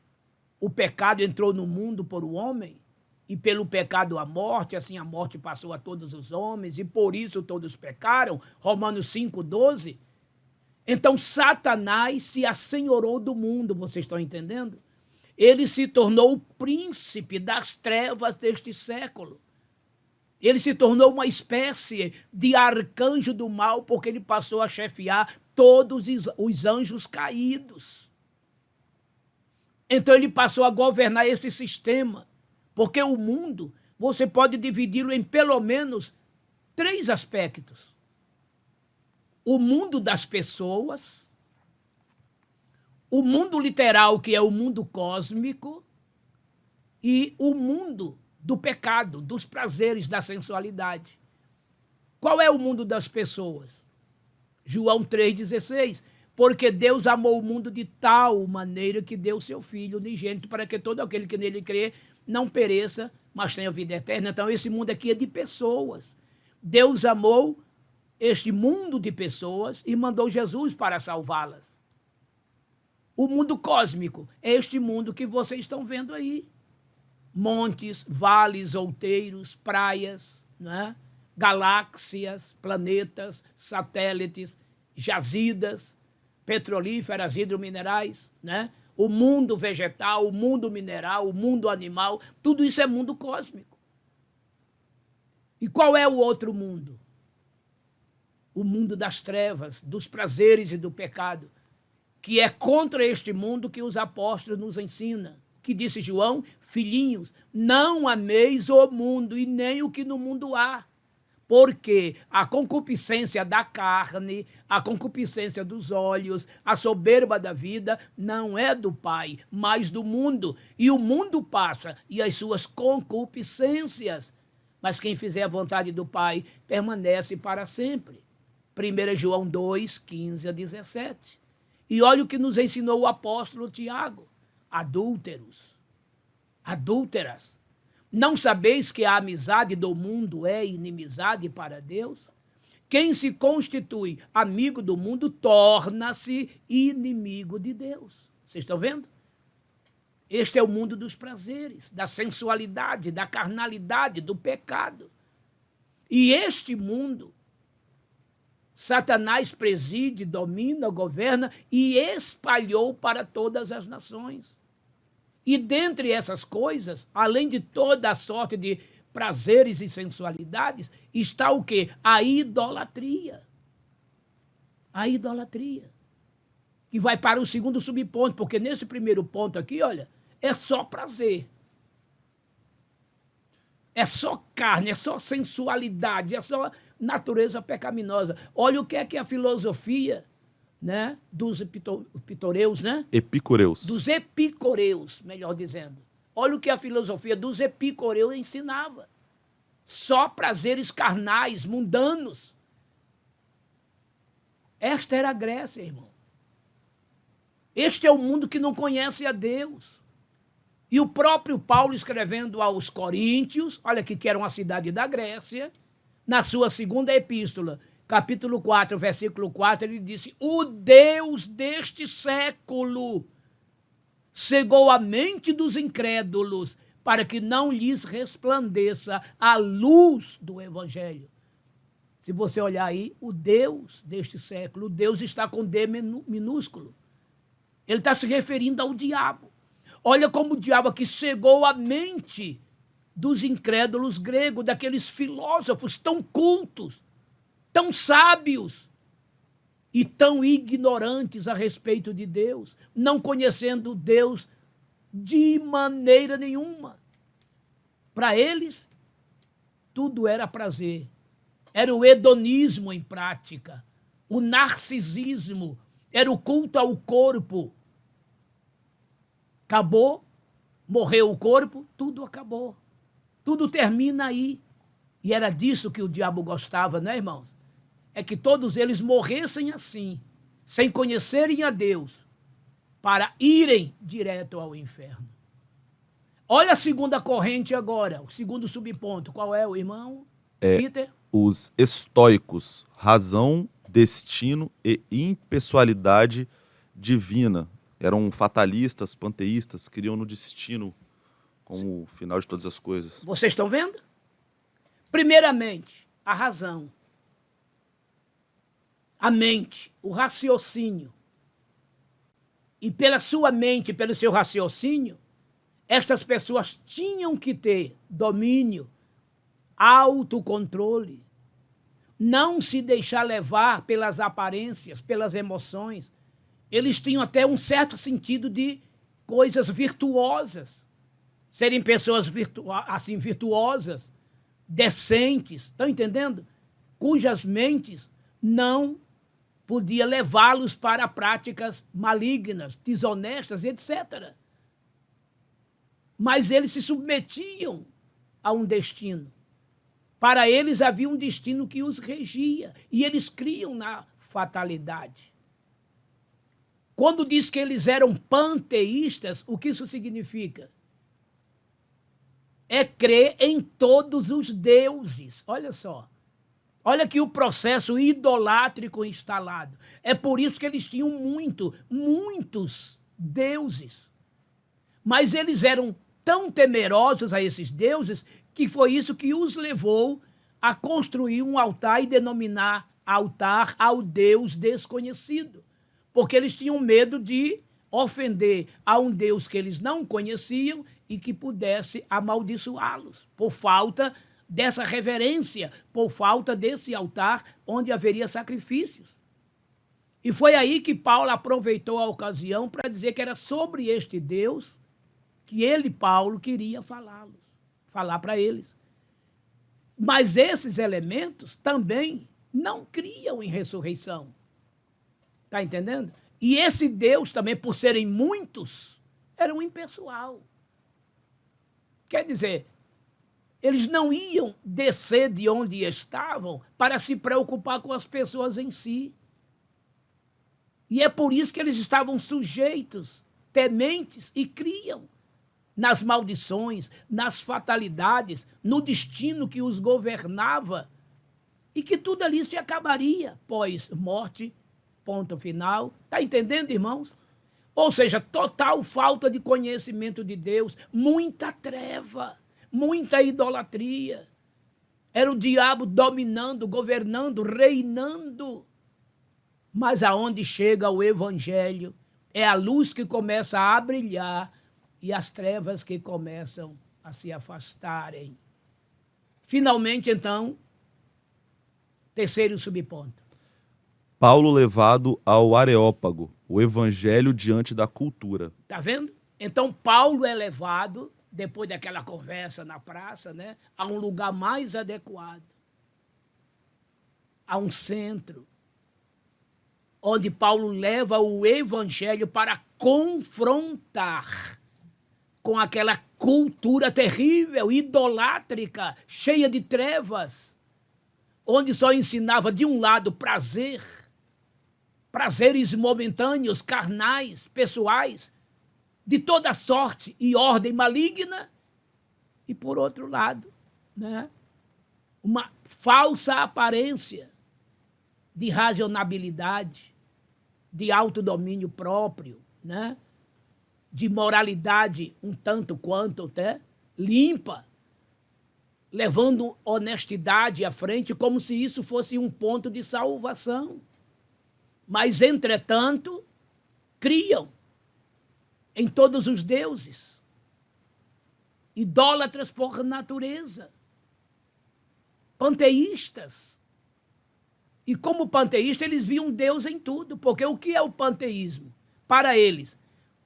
o pecado entrou no mundo por o homem, e pelo pecado a morte, assim a morte passou a todos os homens, e por isso todos pecaram, Romanos 5:12. Então Satanás se assenhorou do mundo, vocês estão entendendo? Ele se tornou o príncipe das trevas deste século. Ele se tornou uma espécie de arcanjo do mal, porque ele passou a chefiar todos os anjos caídos. Então ele passou a governar esse sistema, porque o mundo, você pode dividi-lo em pelo menos 3 aspectos. O mundo das pessoas, o mundo literal, que é o mundo cósmico, e o mundo do pecado, dos prazeres, da sensualidade. Qual é o mundo das pessoas? João 3,16. Porque Deus amou o mundo de tal maneira que deu seu Filho unigênito para que todo aquele que nele crê não pereça, mas tenha vida eterna. Então, esse mundo aqui é de pessoas. Deus amou este mundo de pessoas e mandou Jesus para salvá-las. O mundo cósmico é este mundo que vocês estão vendo aí. Montes, vales, outeiros, praias, né? Galáxias, planetas, satélites, jazidas, petrolíferas, hidrominerais, né? O mundo vegetal, o mundo mineral, o mundo animal, tudo isso é mundo cósmico. E qual é o outro mundo? O mundo das trevas, dos prazeres e do pecado, que é contra este mundo que os apóstolos nos ensinam. Que disse João, filhinhos, não ameis o mundo e nem o que no mundo há. Porque a concupiscência da carne, a concupiscência dos olhos, a soberba da vida não é do Pai, mas do mundo. E o mundo passa e as suas concupiscências. Mas quem fizer a vontade do Pai permanece para sempre. 1 João 2, 15 a 17. E olha o que nos ensinou o apóstolo Tiago. Adúlteros, adúlteras, não sabeis que a amizade do mundo é inimizade para Deus? Quem se constitui amigo do mundo torna-se inimigo de Deus. Vocês estão vendo? Este é o mundo dos prazeres, da sensualidade, da carnalidade, do pecado. E este mundo, Satanás preside, domina, governa e espalhou para todas as nações. E dentre essas coisas, além de toda a sorte de prazeres e sensualidades, está o quê? A idolatria. A idolatria. Que vai para o segundo subponto, porque nesse primeiro ponto aqui, olha, é só prazer. É só carne, é só sensualidade, é só natureza pecaminosa. Olha o que é a filosofia, né, dos pitoreus, né? Epicureus. Dos epicureus, melhor dizendo. Olha o que a filosofia dos epicureus ensinava. Só prazeres carnais, mundanos. Esta era a Grécia, irmão. Este é o mundo que não conhece a Deus. E o próprio Paulo, escrevendo aos Coríntios, olha aqui que era uma cidade da Grécia, na sua segunda epístola, capítulo 4, versículo 4, ele disse: o Deus deste século cegou a mente dos incrédulos para que não lhes resplandeça a luz do Evangelho. Se você olhar aí, o Deus deste século, o Deus está com D minúsculo. Ele está se referindo ao diabo. Olha como o diabo aqui cegou a mente dos incrédulos gregos, daqueles filósofos tão cultos, tão sábios e tão ignorantes a respeito de Deus, não conhecendo Deus de maneira nenhuma. Para eles, tudo era prazer. Era o hedonismo em prática, o narcisismo, era o culto ao corpo. Acabou, morreu o corpo, tudo acabou. Tudo termina aí. E era disso que o diabo gostava, né, irmãos? É que todos eles morressem assim, sem conhecerem a Deus, para irem direto ao inferno. Olha a segunda corrente agora, o segundo subponto. Qual é, o irmão? Peter? Os estoicos, razão, destino e impessoalidade divina. Eram fatalistas, panteístas, criam no destino como o final de todas as coisas. Vocês estão vendo? Primeiramente, a razão. A mente, o raciocínio. E pela sua mente, pelo seu raciocínio, estas pessoas tinham que ter domínio autocontrole, não se deixar levar pelas aparências, pelas emoções. Eles tinham até um certo sentido de coisas virtuosas, serem pessoas virtuosas, decentes, estão entendendo? Cujas mentes não podia levá-los para práticas malignas, desonestas, etc. Mas eles se submetiam a um destino. Para eles havia um destino que os regia, e eles criam na fatalidade. Quando diz que eles eram panteístas, o que isso significa? É crer em todos os deuses. Olha só. Olha aqui o processo idolátrico instalado. É por isso que eles tinham muitos deuses. Mas eles eram tão temerosos a esses deuses que foi isso que os levou a construir um altar e denominar altar ao Deus desconhecido. Porque eles tinham medo de ofender a um Deus que eles não conheciam e que pudesse amaldiçoá-los, por falta dessa reverência, por falta desse altar onde haveria sacrifícios. E foi aí que Paulo aproveitou a ocasião para dizer que era sobre este Deus que ele, Paulo, queria falar para eles. Mas esses elementos também não criam em ressurreição. Está entendendo? E esse Deus também, por serem muitos, era um impessoal. Quer dizer, eles não iam descer de onde estavam para se preocupar com as pessoas em si. E é por isso que eles estavam sujeitos, tementes e criam nas maldições, nas fatalidades, no destino que os governava e que tudo ali se acabaria pós-morte, ponto final. Está entendendo, irmãos? Ou seja, total falta de conhecimento de Deus, muita treva, muita idolatria. Era o diabo dominando, governando, reinando. Mas aonde chega o evangelho, é a luz que começa a brilhar e as trevas que começam a se afastarem. Finalmente, então, terceiro subponto. Paulo levado ao Areópago, o evangelho diante da cultura. Está vendo? Então, Paulo é levado, depois daquela conversa na praça, né, a um lugar mais adequado, a um centro, onde Paulo leva o evangelho para confrontar com aquela cultura terrível, idolátrica, cheia de trevas, onde só ensinava, de um lado, prazeres momentâneos, carnais, pessoais, de toda sorte e ordem maligna, e, por outro lado, né, uma falsa aparência de racionalidade, de autodomínio próprio, né, de moralidade um tanto quanto até limpa, levando honestidade à frente como se isso fosse um ponto de salvação. Mas, entretanto, criam em todos os deuses, idólatras por natureza, panteístas. E como panteísta, eles viam Deus em tudo, porque o que é o panteísmo? Para eles,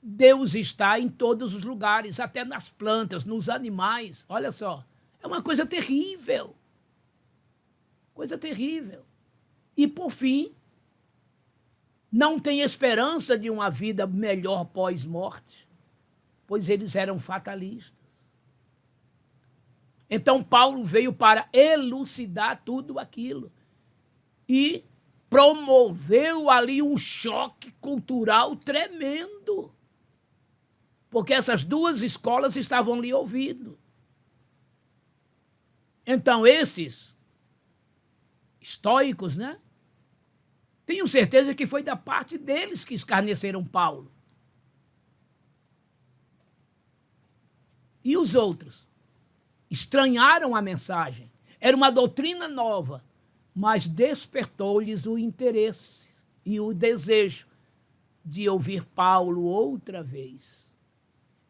Deus está em todos os lugares, até nas plantas, nos animais. Olha só, é uma coisa terrível. Coisa terrível. E, por fim, não tem esperança de uma vida melhor pós-morte, pois eles eram fatalistas. Então, Paulo veio para elucidar tudo aquilo e promoveu ali um choque cultural tremendo, porque essas duas escolas estavam lhe ouvindo. Então, esses estoicos, né? Tenho certeza que foi da parte deles que escarneceram Paulo. E os outros? Estranharam a mensagem. Era uma doutrina nova, mas despertou-lhes o interesse e o desejo de ouvir Paulo outra vez.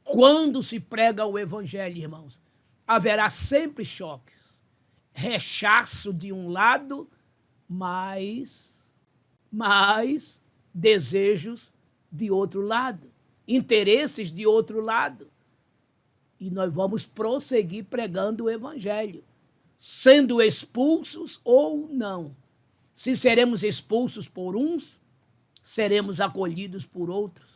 Quando se prega o evangelho, irmãos, haverá sempre choques. rechaço de um lado, mais desejos de outro lado, interesses de outro lado. E nós vamos prosseguir pregando o evangelho, sendo expulsos ou não. Se seremos expulsos por uns, seremos acolhidos por outros.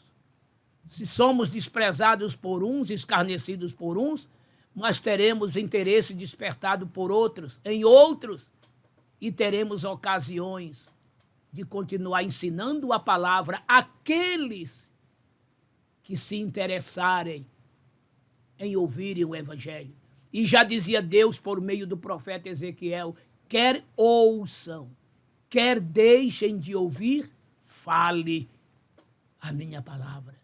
Se somos desprezados por uns, escarnecidos por uns, mas teremos interesse despertado por outros, em outros, e teremos ocasiões de continuar ensinando a palavra àqueles que se interessarem em ouvirem o evangelho. E já dizia Deus por meio do profeta Ezequiel, quer ouçam, quer deixem de ouvir, fale a minha palavra.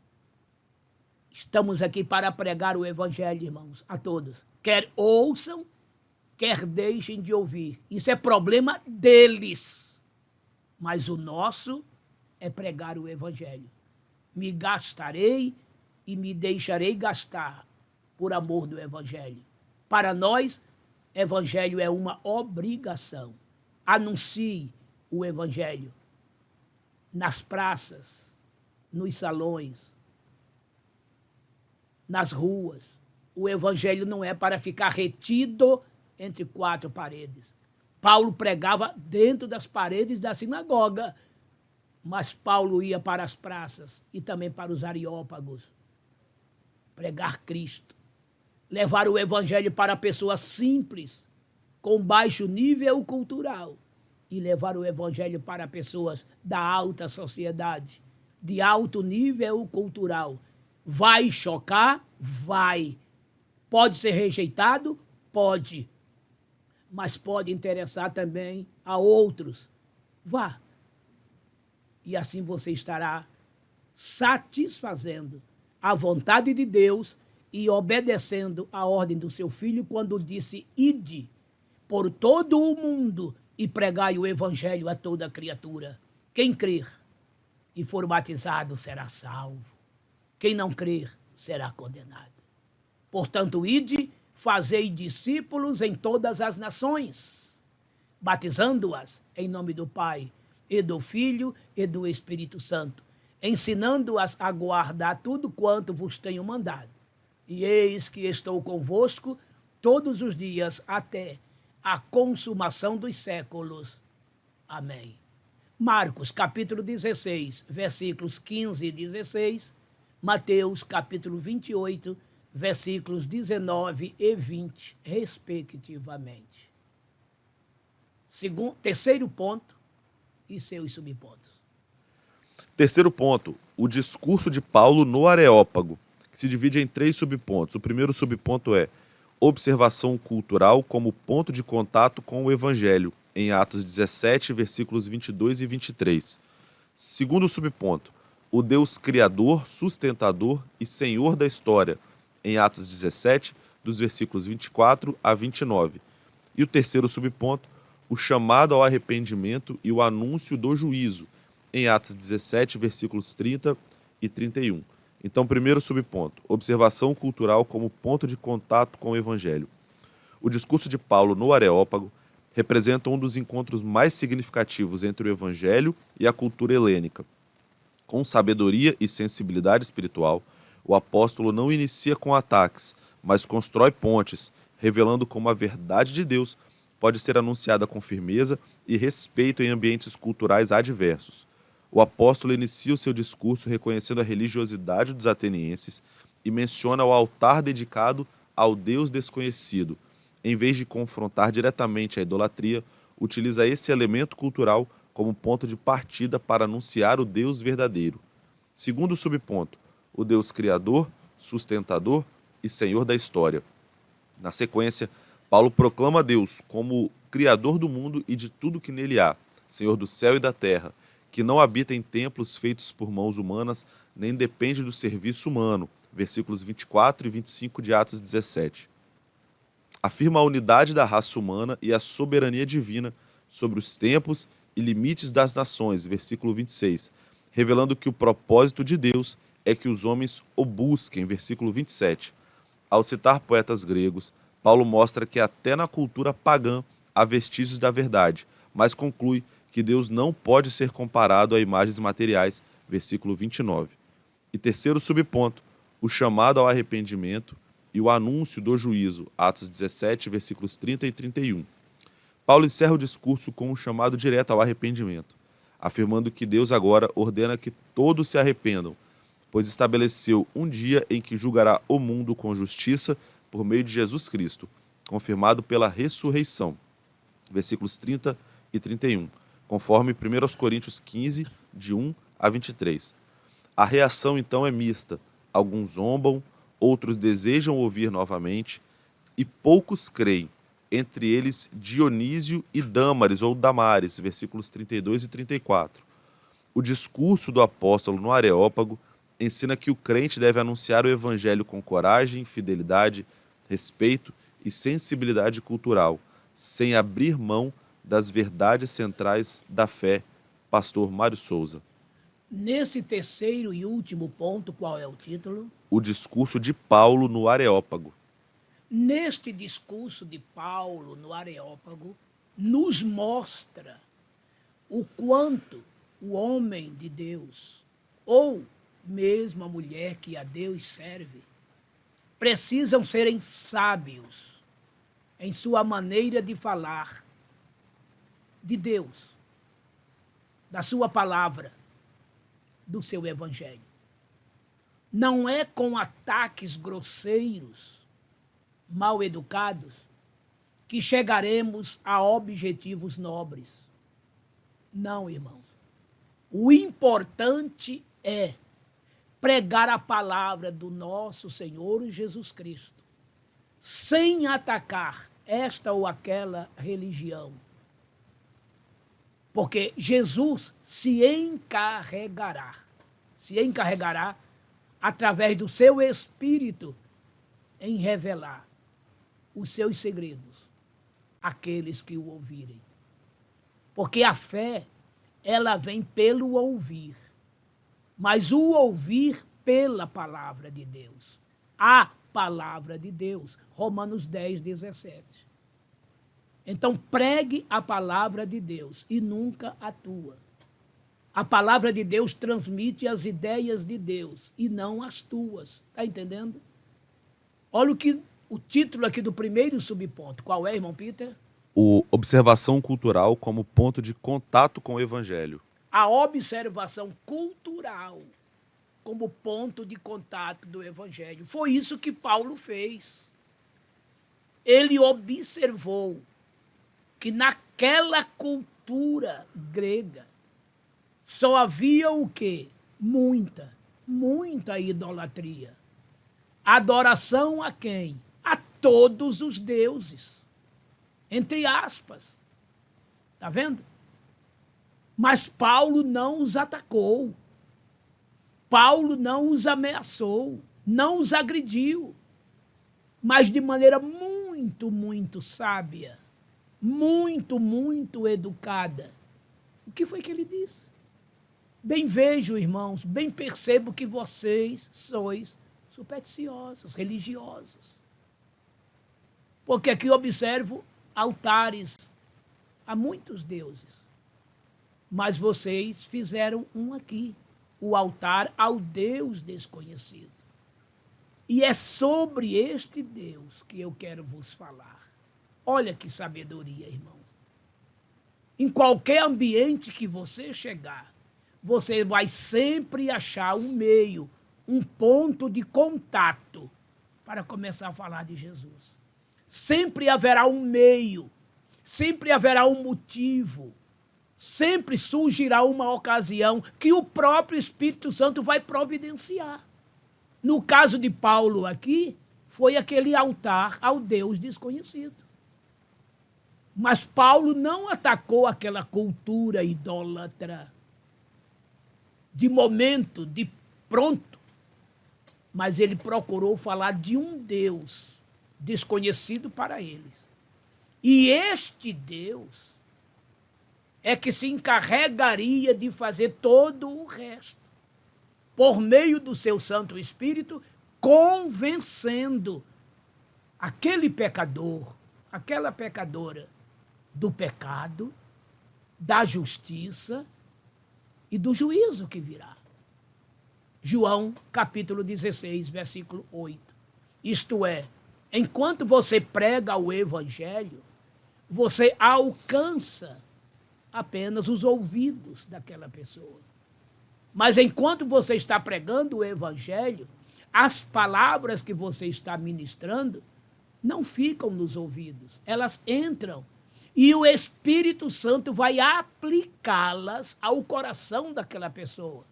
Estamos aqui para pregar o evangelho, irmãos, a todos. Quer ouçam, quer deixem de ouvir. Isso é problema deles. Mas o nosso é pregar o evangelho. Me gastarei e me deixarei gastar por amor do evangelho. Para nós, evangelho é uma obrigação. Anuncie o evangelho nas praças, nos salões, nas ruas. O evangelho não é para ficar retido entre quatro paredes. Paulo pregava dentro das paredes da sinagoga, mas Paulo ia para as praças e também para os areópagos pregar Cristo, levar o evangelho para pessoas simples, com baixo nível cultural, e levar o evangelho para pessoas da alta sociedade, de alto nível cultural. Vai chocar? Vai. Pode ser rejeitado? Pode. Mas pode interessar também a outros. Vá. E assim você estará satisfazendo a vontade de Deus e obedecendo a ordem do seu filho quando disse, ide por todo o mundo e pregai o evangelho a toda criatura. Quem crer e for batizado será salvo. Quem não crer será condenado. Portanto, ide, fazei discípulos em todas as nações, batizando-as em nome do Pai, e do Filho, e do Espírito Santo, ensinando-as a guardar tudo quanto vos tenho mandado. E eis que estou convosco todos os dias até a consumação dos séculos. Amém. Marcos, capítulo 16, versículos 15 e 16, Mateus, capítulo 28, versículos 19 e 20, respectivamente. Terceiro ponto e seus subpontos. Terceiro ponto, o discurso de Paulo no Areópago, que se divide em 3 subpontos. O primeiro subponto é observação cultural como ponto de contato com o Evangelho, em Atos 17, versículos 22 e 23. Segundo subponto, o Deus Criador, sustentador e Senhor da história, em Atos 17, dos versículos 24 a 29. E o terceiro subponto, o chamado ao arrependimento e o anúncio do juízo, em Atos 17, versículos 30 e 31. Então, primeiro subponto, observação cultural como ponto de contato com o Evangelho. O discurso de Paulo no Areópago representa um dos encontros mais significativos entre o Evangelho e a cultura helênica. Com sabedoria e sensibilidade espiritual, o apóstolo não inicia com ataques, mas constrói pontes, revelando como a verdade de Deus pode ser anunciada com firmeza e respeito em ambientes culturais adversos. O apóstolo inicia o seu discurso reconhecendo a religiosidade dos atenienses e menciona o altar dedicado ao Deus desconhecido. Em vez de confrontar diretamente a idolatria, utiliza esse elemento cultural como ponto de partida para anunciar o Deus verdadeiro. Segundo subponto, o Deus Criador, sustentador e Senhor da história. Na sequência, Paulo proclama Deus como Criador do mundo e de tudo que nele há, Senhor do céu e da terra, que não habita em templos feitos por mãos humanas, nem depende do serviço humano, versículos 24 e 25 de Atos 17. Afirma a unidade da raça humana e a soberania divina sobre os tempos e limites das nações, versículo 26, revelando que o propósito de Deus é que os homens o busquem, versículo 27. Ao citar poetas gregos, Paulo mostra que até na cultura pagã há vestígios da verdade, mas conclui que Deus não pode ser comparado a imagens materiais, versículo 29. E terceiro subponto, o chamado ao arrependimento e o anúncio do juízo, Atos 17, versículos 30 e 31. Paulo encerra o discurso com um chamado direto ao arrependimento, afirmando que Deus agora ordena que todos se arrependam, pois estabeleceu um dia em que julgará o mundo com justiça por meio de Jesus Cristo, confirmado pela ressurreição. Versículos 30 e 31, conforme 1 Coríntios 15, de 1 a 23. A reação, então, é mista. Alguns zombam, outros desejam ouvir novamente, e poucos creem, entre eles Dionísio e Dâmaris, ou Damares, versículos 32 e 34. O discurso do apóstolo no Areópago ensina que o crente deve anunciar o evangelho com coragem, fidelidade, respeito e sensibilidade cultural, sem abrir mão das verdades centrais da fé. Pastor Mário Souza. Nesse terceiro e último ponto, qual é o título? O discurso de Paulo no Areópago. Neste discurso de Paulo no Areópago, nos mostra o quanto o homem de Deus, ou mesmo a mulher que a Deus serve, precisam serem sábios em sua maneira de falar de Deus, da sua palavra, do seu evangelho. Não é com ataques grosseiros, mal educados, que chegaremos a objetivos nobres. Não, irmãos. O importante é pregar a palavra do nosso Senhor Jesus Cristo, sem atacar esta ou aquela religião. Porque Jesus se encarregará através do seu Espírito em revelar os seus segredos àqueles que o ouvirem. Porque a fé, ela vem pelo ouvir, mas o ouvir pela palavra de Deus. A palavra de Deus, Romanos 10, 17. Então, pregue a palavra de Deus e nunca a tua. A palavra de Deus transmite as ideias de Deus e não as tuas. Está entendendo? Olha o título aqui do primeiro subponto. Qual é, irmão Peter? Observação cultural como ponto de contato com o evangelho. A observação cultural como ponto de contato do evangelho. Foi isso que Paulo fez. Ele observou que naquela cultura grega só havia o quê? Muita idolatria. Adoração a quem? A todos os deuses. Entre aspas. Está vendo? Mas Paulo não os atacou. Paulo não os ameaçou, não os agrediu, mas de maneira muito sábia, muito educada. O que foi que ele disse? Bem vejo, irmãos, bem percebo que vocês sois supersticiosos, religiosos. Porque aqui observo altares a muitos deuses. Mas vocês fizeram um aqui, o altar ao Deus desconhecido. E é sobre este Deus que eu quero vos falar. Olha que sabedoria, irmãos. Em qualquer ambiente que você chegar, você vai sempre achar um meio, um ponto de contato para começar a falar de Jesus. Sempre haverá um meio, sempre haverá um motivo, sempre surgirá uma ocasião que o próprio Espírito Santo vai providenciar. No caso de Paulo aqui, foi aquele altar ao Deus desconhecido. Mas Paulo não atacou aquela cultura idólatra de momento, de pronto, mas ele procurou falar de um Deus desconhecido para eles. E este Deus é que se encarregaria de fazer todo o resto, por meio do seu Santo Espírito, convencendo aquele pecador, aquela pecadora, do pecado, da justiça e do juízo que virá. João, capítulo 16, versículo 8. Isto é, enquanto você prega o evangelho, você alcança apenas os ouvidos daquela pessoa. Mas enquanto você está pregando o evangelho, as palavras que você está ministrando não ficam nos ouvidos, elas entram. E o Espírito Santo vai aplicá-las ao coração daquela pessoa,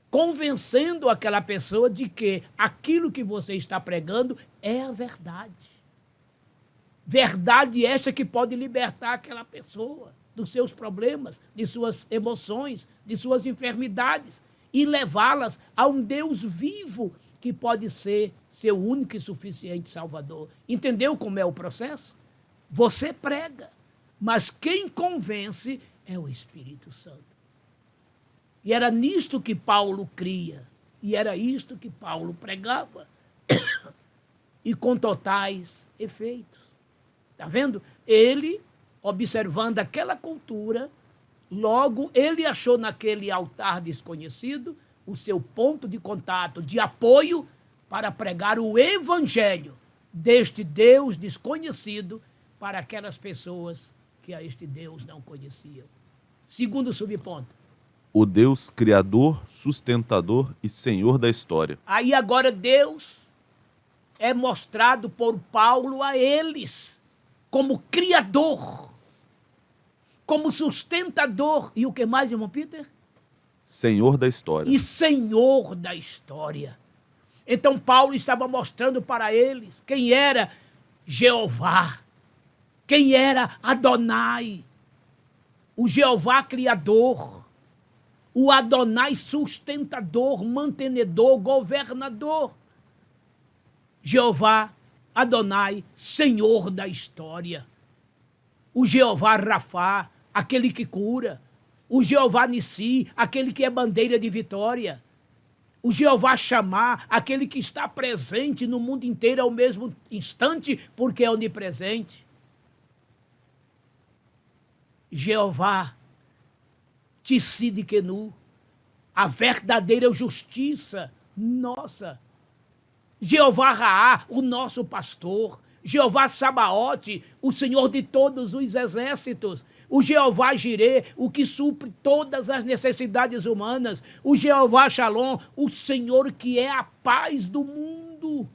convencendo aquela pessoa de que aquilo que você está pregando é a verdade. Verdade esta que pode libertar aquela pessoa dos seus problemas, de suas emoções, de suas enfermidades e levá-las a um Deus vivo que pode ser seu único e suficiente Salvador. Entendeu como é o processo? Você prega, mas quem convence é o Espírito Santo. E era nisto que Paulo cria, e era isto que Paulo pregava, e com totais efeitos. Está vendo? Ele, observando aquela cultura, logo ele achou naquele altar desconhecido o seu ponto de contato, de apoio para pregar o evangelho deste Deus desconhecido para aquelas pessoas que a este Deus não conheciam. Segundo subponto. O Deus criador, sustentador e senhor da história. Aí agora Deus é mostrado por Paulo a eles como criador, como sustentador. E o que mais, irmão Peter? Senhor da história. E senhor da história. Então Paulo estava mostrando para eles quem era Jeová, quem era Adonai, o Jeová criador, o Adonai sustentador, mantenedor, governador. Jeová, Adonai, Senhor da história. O Jeová Rafá, aquele que cura. O Jeová Nissi, aquele que é bandeira de vitória. O Jeová Chamar, aquele que está presente no mundo inteiro ao mesmo instante, porque é onipresente. Jeová Tissidikenu, a verdadeira justiça nossa. Jeová Raá, o nosso pastor. Jeová Sabaote, o Senhor de todos os exércitos. O Jeová Jirê, o que supre todas as necessidades humanas. O Jeová Shalom, o Senhor que é a paz do mundo.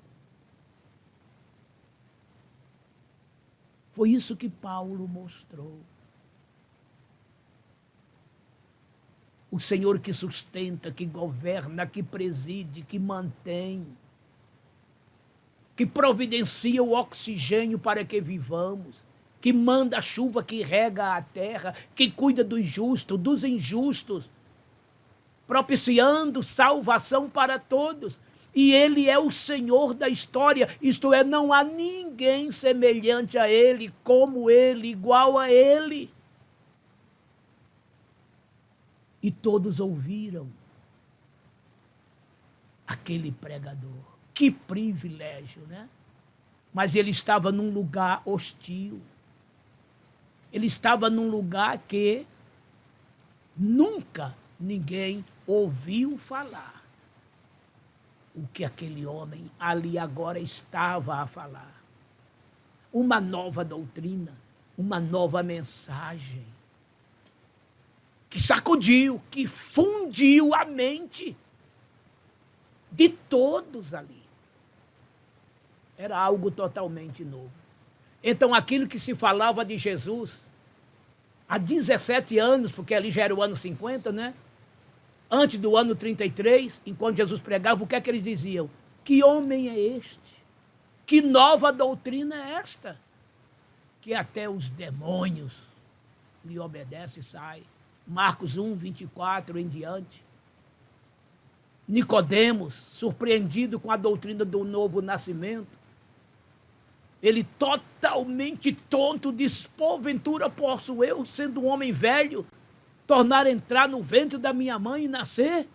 Foi isso que Paulo mostrou. O Senhor que sustenta, que governa, que preside, que mantém, que providencia o oxigênio para que vivamos, que manda a chuva que rega a terra, que cuida dos justos, dos injustos, propiciando salvação para todos. E Ele é o Senhor da história, isto é, não há ninguém semelhante a Ele, como Ele, igual a Ele. E todos ouviram aquele pregador. Que privilégio, né? Mas ele estava num lugar hostil. Ele estava num lugar que nunca ninguém ouviu falar o que aquele homem ali agora estava a falar. Uma nova doutrina, uma nova mensagem que sacudiu, que fundiu a mente de todos ali. Era algo totalmente novo. Então, aquilo que se falava de Jesus há 17 anos, porque ali já era o ano 50, né? Antes do ano 33, enquanto Jesus pregava, o que é que eles diziam? Que homem é este? Que nova doutrina é esta? Que até os demônios lhe obedecem e saem. Marcos 1, 24 em diante. Nicodemos, surpreendido com a doutrina do novo nascimento, ele totalmente tonto diz, porventura posso eu, sendo um homem velho, tornar a entrar no ventre da minha mãe e nascer?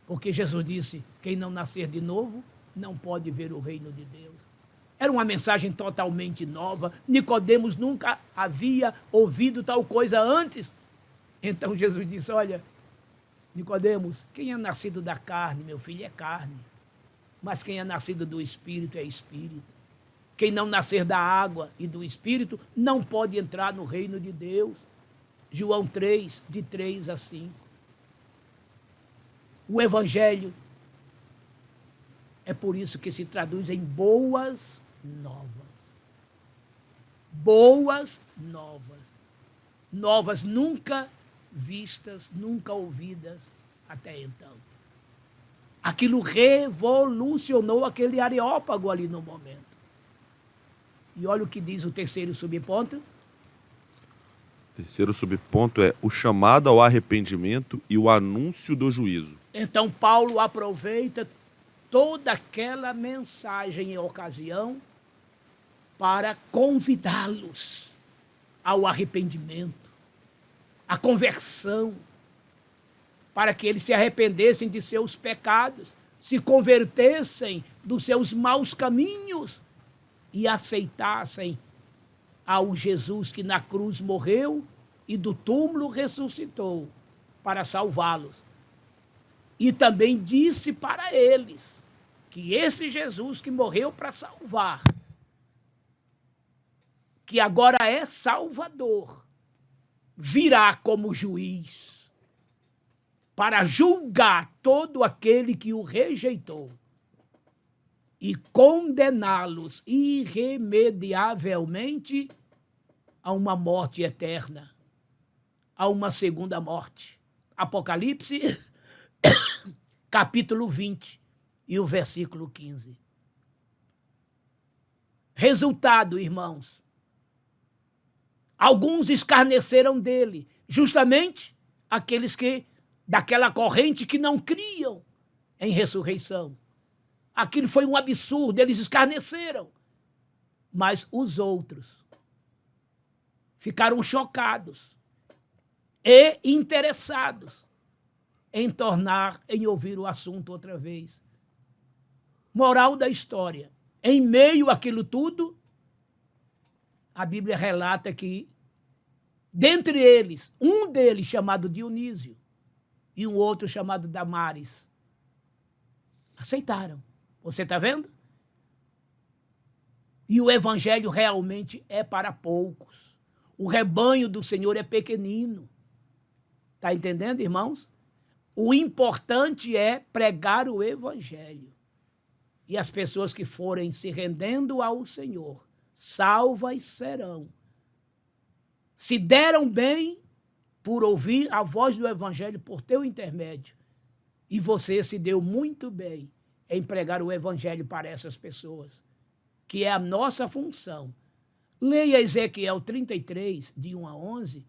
Porque Jesus disse, quem não nascer de novo, não pode ver o reino de Deus. Era uma mensagem totalmente nova. Nicodemos nunca havia ouvido tal coisa antes. Então Jesus disse, olha, Nicodemos, quem é nascido da carne, meu filho, é carne. Mas quem é nascido do Espírito é Espírito. Quem não nascer da água e do Espírito não pode entrar no reino de Deus. João 3, de 3 a 5. O Evangelho é por isso que se traduz em boas novas. Boas novas. Novas nunca vistas, nunca ouvidas até então. Aquilo revolucionou aquele Areópago ali no momento. E olha o que diz o terceiro subponto. Terceiro subponto é o chamado ao arrependimento e o anúncio do juízo. Então Paulo aproveita toda aquela mensagem e ocasião para convidá-los ao arrependimento, à conversão, para que eles se arrependessem de seus pecados, se convertessem dos seus maus caminhos e aceitassem ao Jesus que na cruz morreu e do túmulo ressuscitou para salvá-los. E também disse para eles que esse Jesus que morreu para salvar, que agora é Salvador, virá como juiz para julgar todo aquele que o rejeitou e condená-los irremediavelmente a uma morte eterna, a uma segunda morte. Apocalipse, capítulo 20 e o versículo 15. Resultado, irmãos, alguns escarneceram dele, justamente aqueles que, daquela corrente que não criam em ressurreição. Aquilo foi um absurdo, eles escarneceram. Mas os outros ficaram chocados e interessados em ouvir o assunto outra vez. Moral da história. Em meio àquilo tudo, a Bíblia relata que, dentre eles, um deles chamado Dionísio e um outro chamado Damares, aceitaram. Você está vendo? E o evangelho realmente é para poucos. O rebanho do Senhor é pequenino. Está entendendo, irmãos? O importante é pregar o evangelho. E as pessoas que forem se rendendo ao Senhor, salvas serão. Se deram bem por ouvir a voz do evangelho por teu intermédio. E você se deu muito bem em pregar o evangelho para essas pessoas, que é a nossa função. Leia Ezequiel 33, de 1 a 11,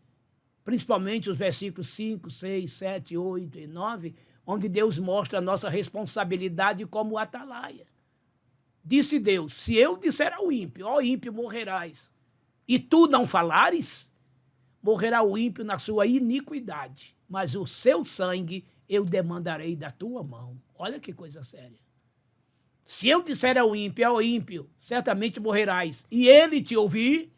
principalmente os versículos 5, 6, 7, 8 e 9, onde Deus mostra a nossa responsabilidade como atalaia. Disse Deus, se eu disser ao ímpio, ó ímpio, morrerás, e tu não falares, morrerá o ímpio na sua iniquidade, mas o seu sangue eu demandarei da tua mão. Olha que coisa séria. Se eu disser ao ímpio, certamente morrerás, e ele te ouvir,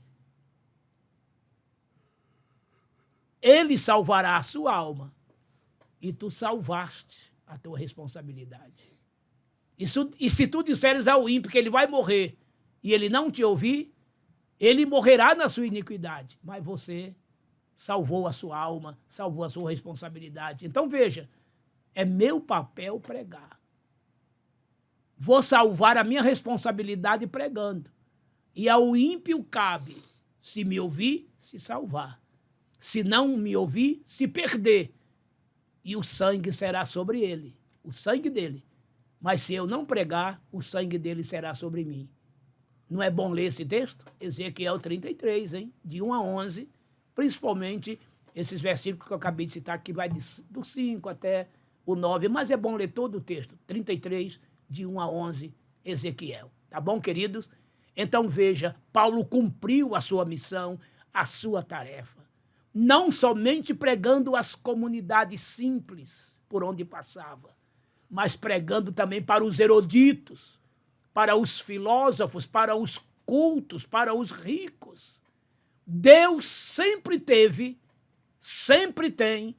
ele salvará a sua alma. E tu salvaste a tua responsabilidade. E se tu disseres ao ímpio que ele vai morrer, e ele não te ouvir, ele morrerá na sua iniquidade. Mas você salvou a sua alma, salvou a sua responsabilidade. Então veja, é meu papel pregar. Vou salvar a minha responsabilidade pregando. E ao ímpio cabe, se me ouvir, se salvar. Se não me ouvir, se perder. E o sangue será sobre ele, o sangue dele. Mas se eu não pregar, o sangue dele será sobre mim. Não é bom ler esse texto? Ezequiel 33, hein? De 1 a 11, principalmente esses versículos que eu acabei de citar, que vai do 5 até o 9, mas é bom ler todo o texto, 33, de 1 a 11, Ezequiel. Tá bom, queridos? Então, veja, Paulo cumpriu a sua missão, a sua tarefa. Não somente pregando às comunidades simples por onde passava, mas pregando também para os eruditos, para os filósofos, para os cultos, para os ricos. Deus sempre teve, sempre tem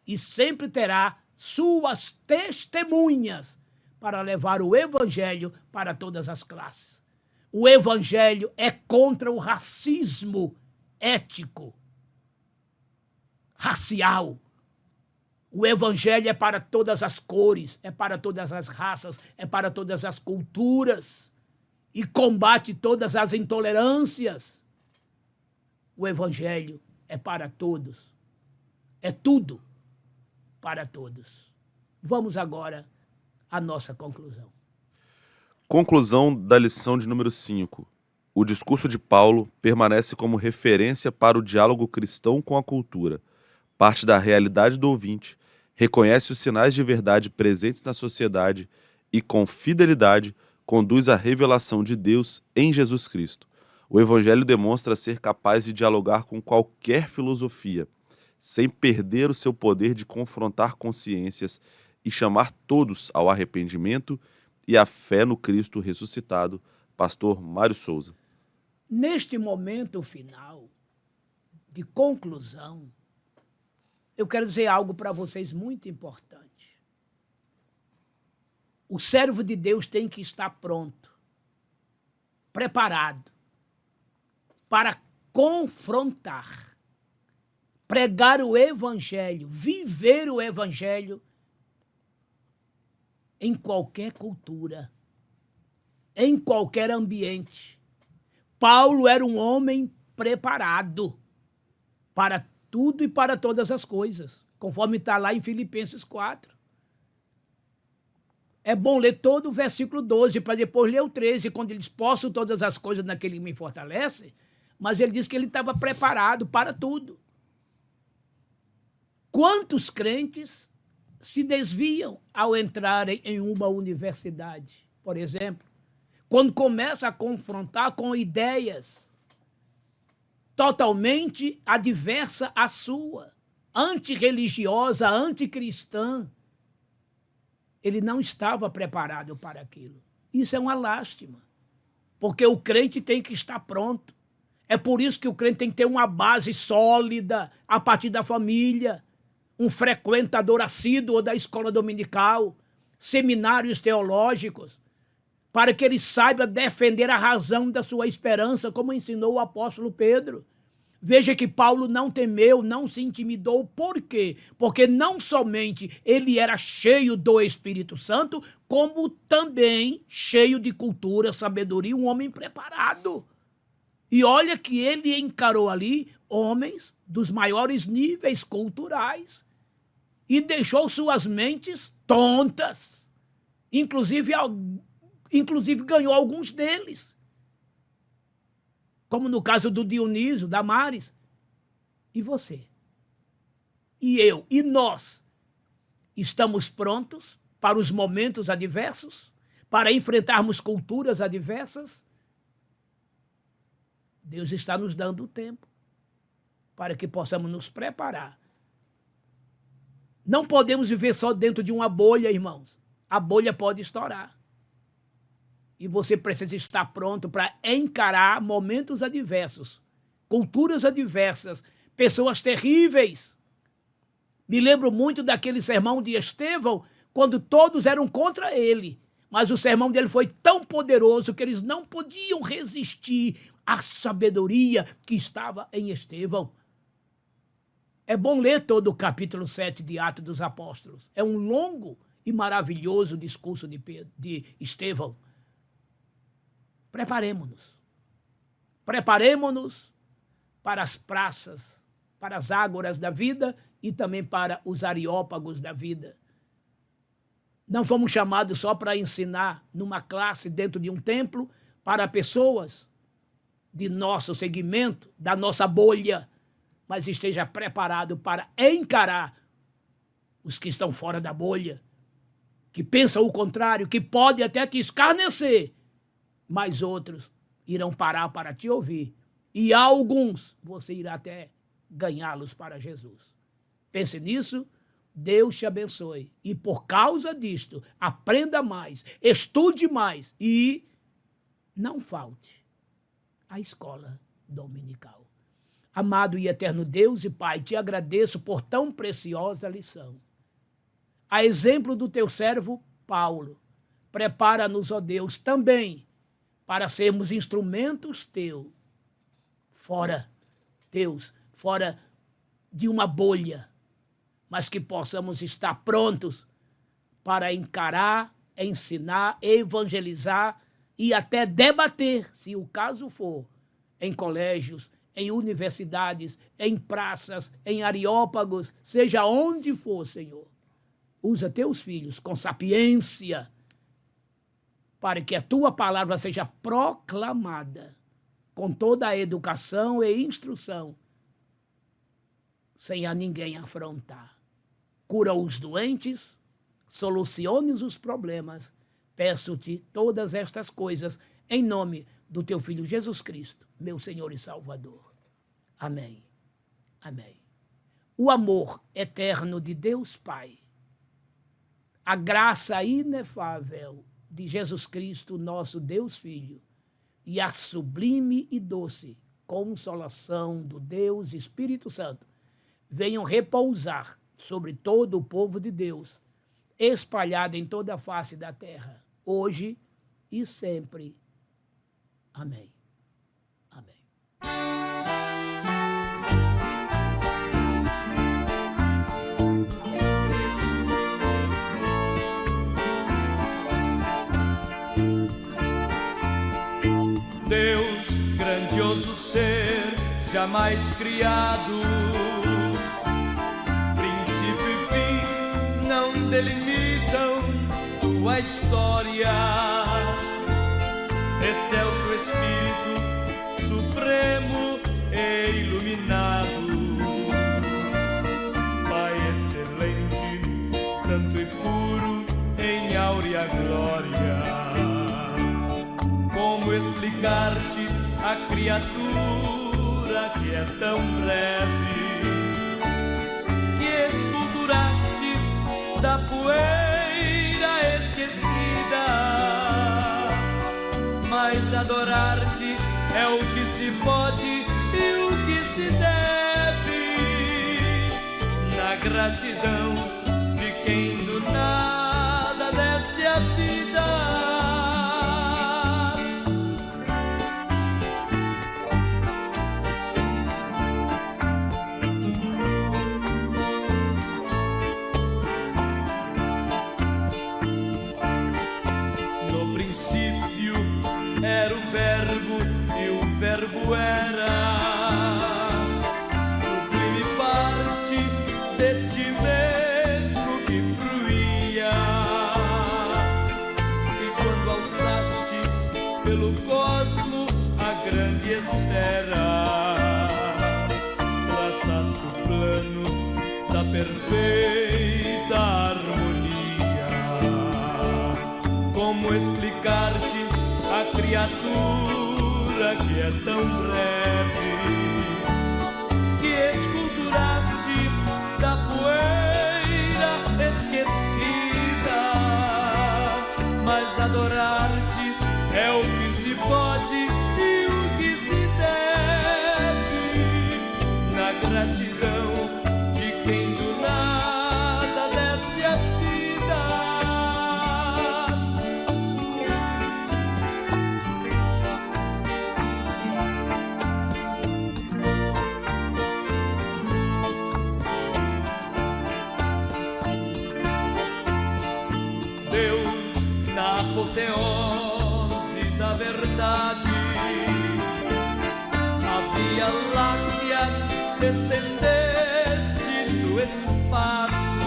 e sempre terá suas testemunhas para levar o evangelho para todas as classes. O evangelho é contra o racismo ético, racial. O evangelho é para todas as cores, é para todas as raças, é para todas as culturas e combate todas as intolerâncias. O evangelho é para todos. É tudo para todos. Vamos agora à nossa conclusão. Conclusão da lição de número 5. O discurso de Paulo permanece como referência para o diálogo cristão com a cultura. Parte da realidade do ouvinte, reconhece os sinais de verdade presentes na sociedade e, com fidelidade, conduz à revelação de Deus em Jesus Cristo. O Evangelho demonstra ser capaz de dialogar com qualquer filosofia, sem perder o seu poder de confrontar consciências e chamar todos ao arrependimento e à fé no Cristo ressuscitado. Pastor Mário Souza. Neste momento final de conclusão, eu quero dizer algo para vocês muito importante. O servo de Deus tem que estar pronto, preparado para confrontar, pregar o evangelho, viver o evangelho em qualquer cultura, em qualquer ambiente. Paulo era um homem preparado para tudo e para todas as coisas, conforme está lá em Filipenses 4. É bom ler todo o versículo 12, para depois ler o 13, quando ele diz, posso todas as coisas naquele que me fortalece, mas ele diz que ele estava preparado para tudo. Quantos crentes se desviam ao entrarem em uma universidade, por exemplo, quando começa a confrontar com ideias totalmente adversa à sua, antirreligiosa, anticristã. Ele não estava preparado para aquilo. Isso é uma lástima, porque o crente tem que estar pronto. É por isso que o crente tem que ter uma base sólida a partir da família, um frequentador assíduo da escola dominical, seminários teológicos, para que ele saiba defender a razão da sua esperança, como ensinou o apóstolo Pedro. Veja que Paulo não temeu, não se intimidou. Por quê? Porque não somente ele era cheio do Espírito Santo, como também cheio de cultura, sabedoria, um homem preparado. E olha que ele encarou ali homens dos maiores níveis culturais e deixou suas mentes tontas. Inclusive ganhou alguns deles. Como no caso do Dionísio, Damares. E você? E eu? E nós? Estamos prontos para os momentos adversos? Para enfrentarmos culturas adversas? Deus está nos dando o tempo para que possamos nos preparar. Não podemos viver só dentro de uma bolha, irmãos. A bolha pode estourar. E você precisa estar pronto para encarar momentos adversos, culturas adversas, pessoas terríveis. Me lembro muito daquele sermão de Estevão, quando todos eram contra ele. Mas o sermão dele foi tão poderoso que eles não podiam resistir à sabedoria que estava em Estevão. É bom ler todo o capítulo 7 de Atos dos Apóstolos. É um longo e maravilhoso discurso de Estevão. Preparemo-nos. Preparemo-nos para as praças, para as ágoras da vida e também para os areópagos da vida. Não fomos chamados só para ensinar numa classe dentro de um templo para pessoas de nosso segmento, da nossa bolha, mas esteja preparado para encarar os que estão fora da bolha, que pensam o contrário, que podem até te escarnecer, mas outros irão parar para te ouvir. E alguns você irá até ganhá-los para Jesus. Pense nisso, Deus te abençoe. E por causa disto, aprenda mais, estude mais e não falte à escola dominical. Amado e eterno Deus e Pai, te agradeço por tão preciosa lição. A exemplo do teu servo Paulo, prepara-nos, ó Deus, também para sermos instrumentos teus, fora de uma bolha, mas que possamos estar prontos para encarar, ensinar, evangelizar e até debater, se o caso for, em colégios, em universidades, em praças, em areópagos, seja onde for, Senhor. Usa teus filhos com sapiência para que a tua palavra seja proclamada com toda a educação e instrução, sem a ninguém afrontar. Cura os doentes, solucione os problemas. Peço-te todas estas coisas em nome do teu Filho Jesus Cristo, meu Senhor e Salvador. Amém. Amém. O amor eterno de Deus Pai, a graça inefável de Jesus Cristo, nosso Deus Filho, e a sublime e doce consolação do Deus Espírito Santo venham repousar sobre todo o povo de Deus, espalhado em toda a face da terra, hoje e sempre. Amém. Amém. Deus, grandioso ser, jamais criado, princípio e fim não delimitam tua história. Excelso Espírito supremo e iluminado, Pai excelente, santo e puro em áurea glória. Como explicar-te a criatura que é tão breve, que esculturaste da poeira esquecida? Mas adorar-te é o que se pode e o que se deve, na gratidão de quem do nada deste a vida. Era o verbo e o verbo era sublime parte de ti mesmo que fluía. E quando alçaste pelo cosmo a grande esfera, traçaste o plano da perfeita harmonia. Como explicar-te a criatura que é tão breve, que esculturaste da poeira esquecida? Mas adorar-te é o que se pode e o que se deve, na gratidão de quem do nada deste a vida. Apoteose da verdade, a Via Láctea estendeste do espaço,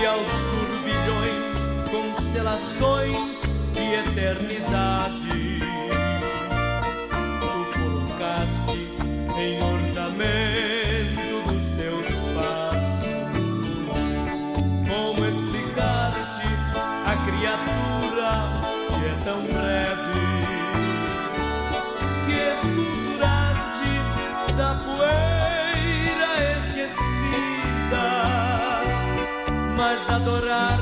e aos turbilhões constelações de eternidade tu colocaste em ornamento dos teus passos. Como explicar-te a criatura que é tão breve, que esculturaste da poeira esquecida? Mas adorar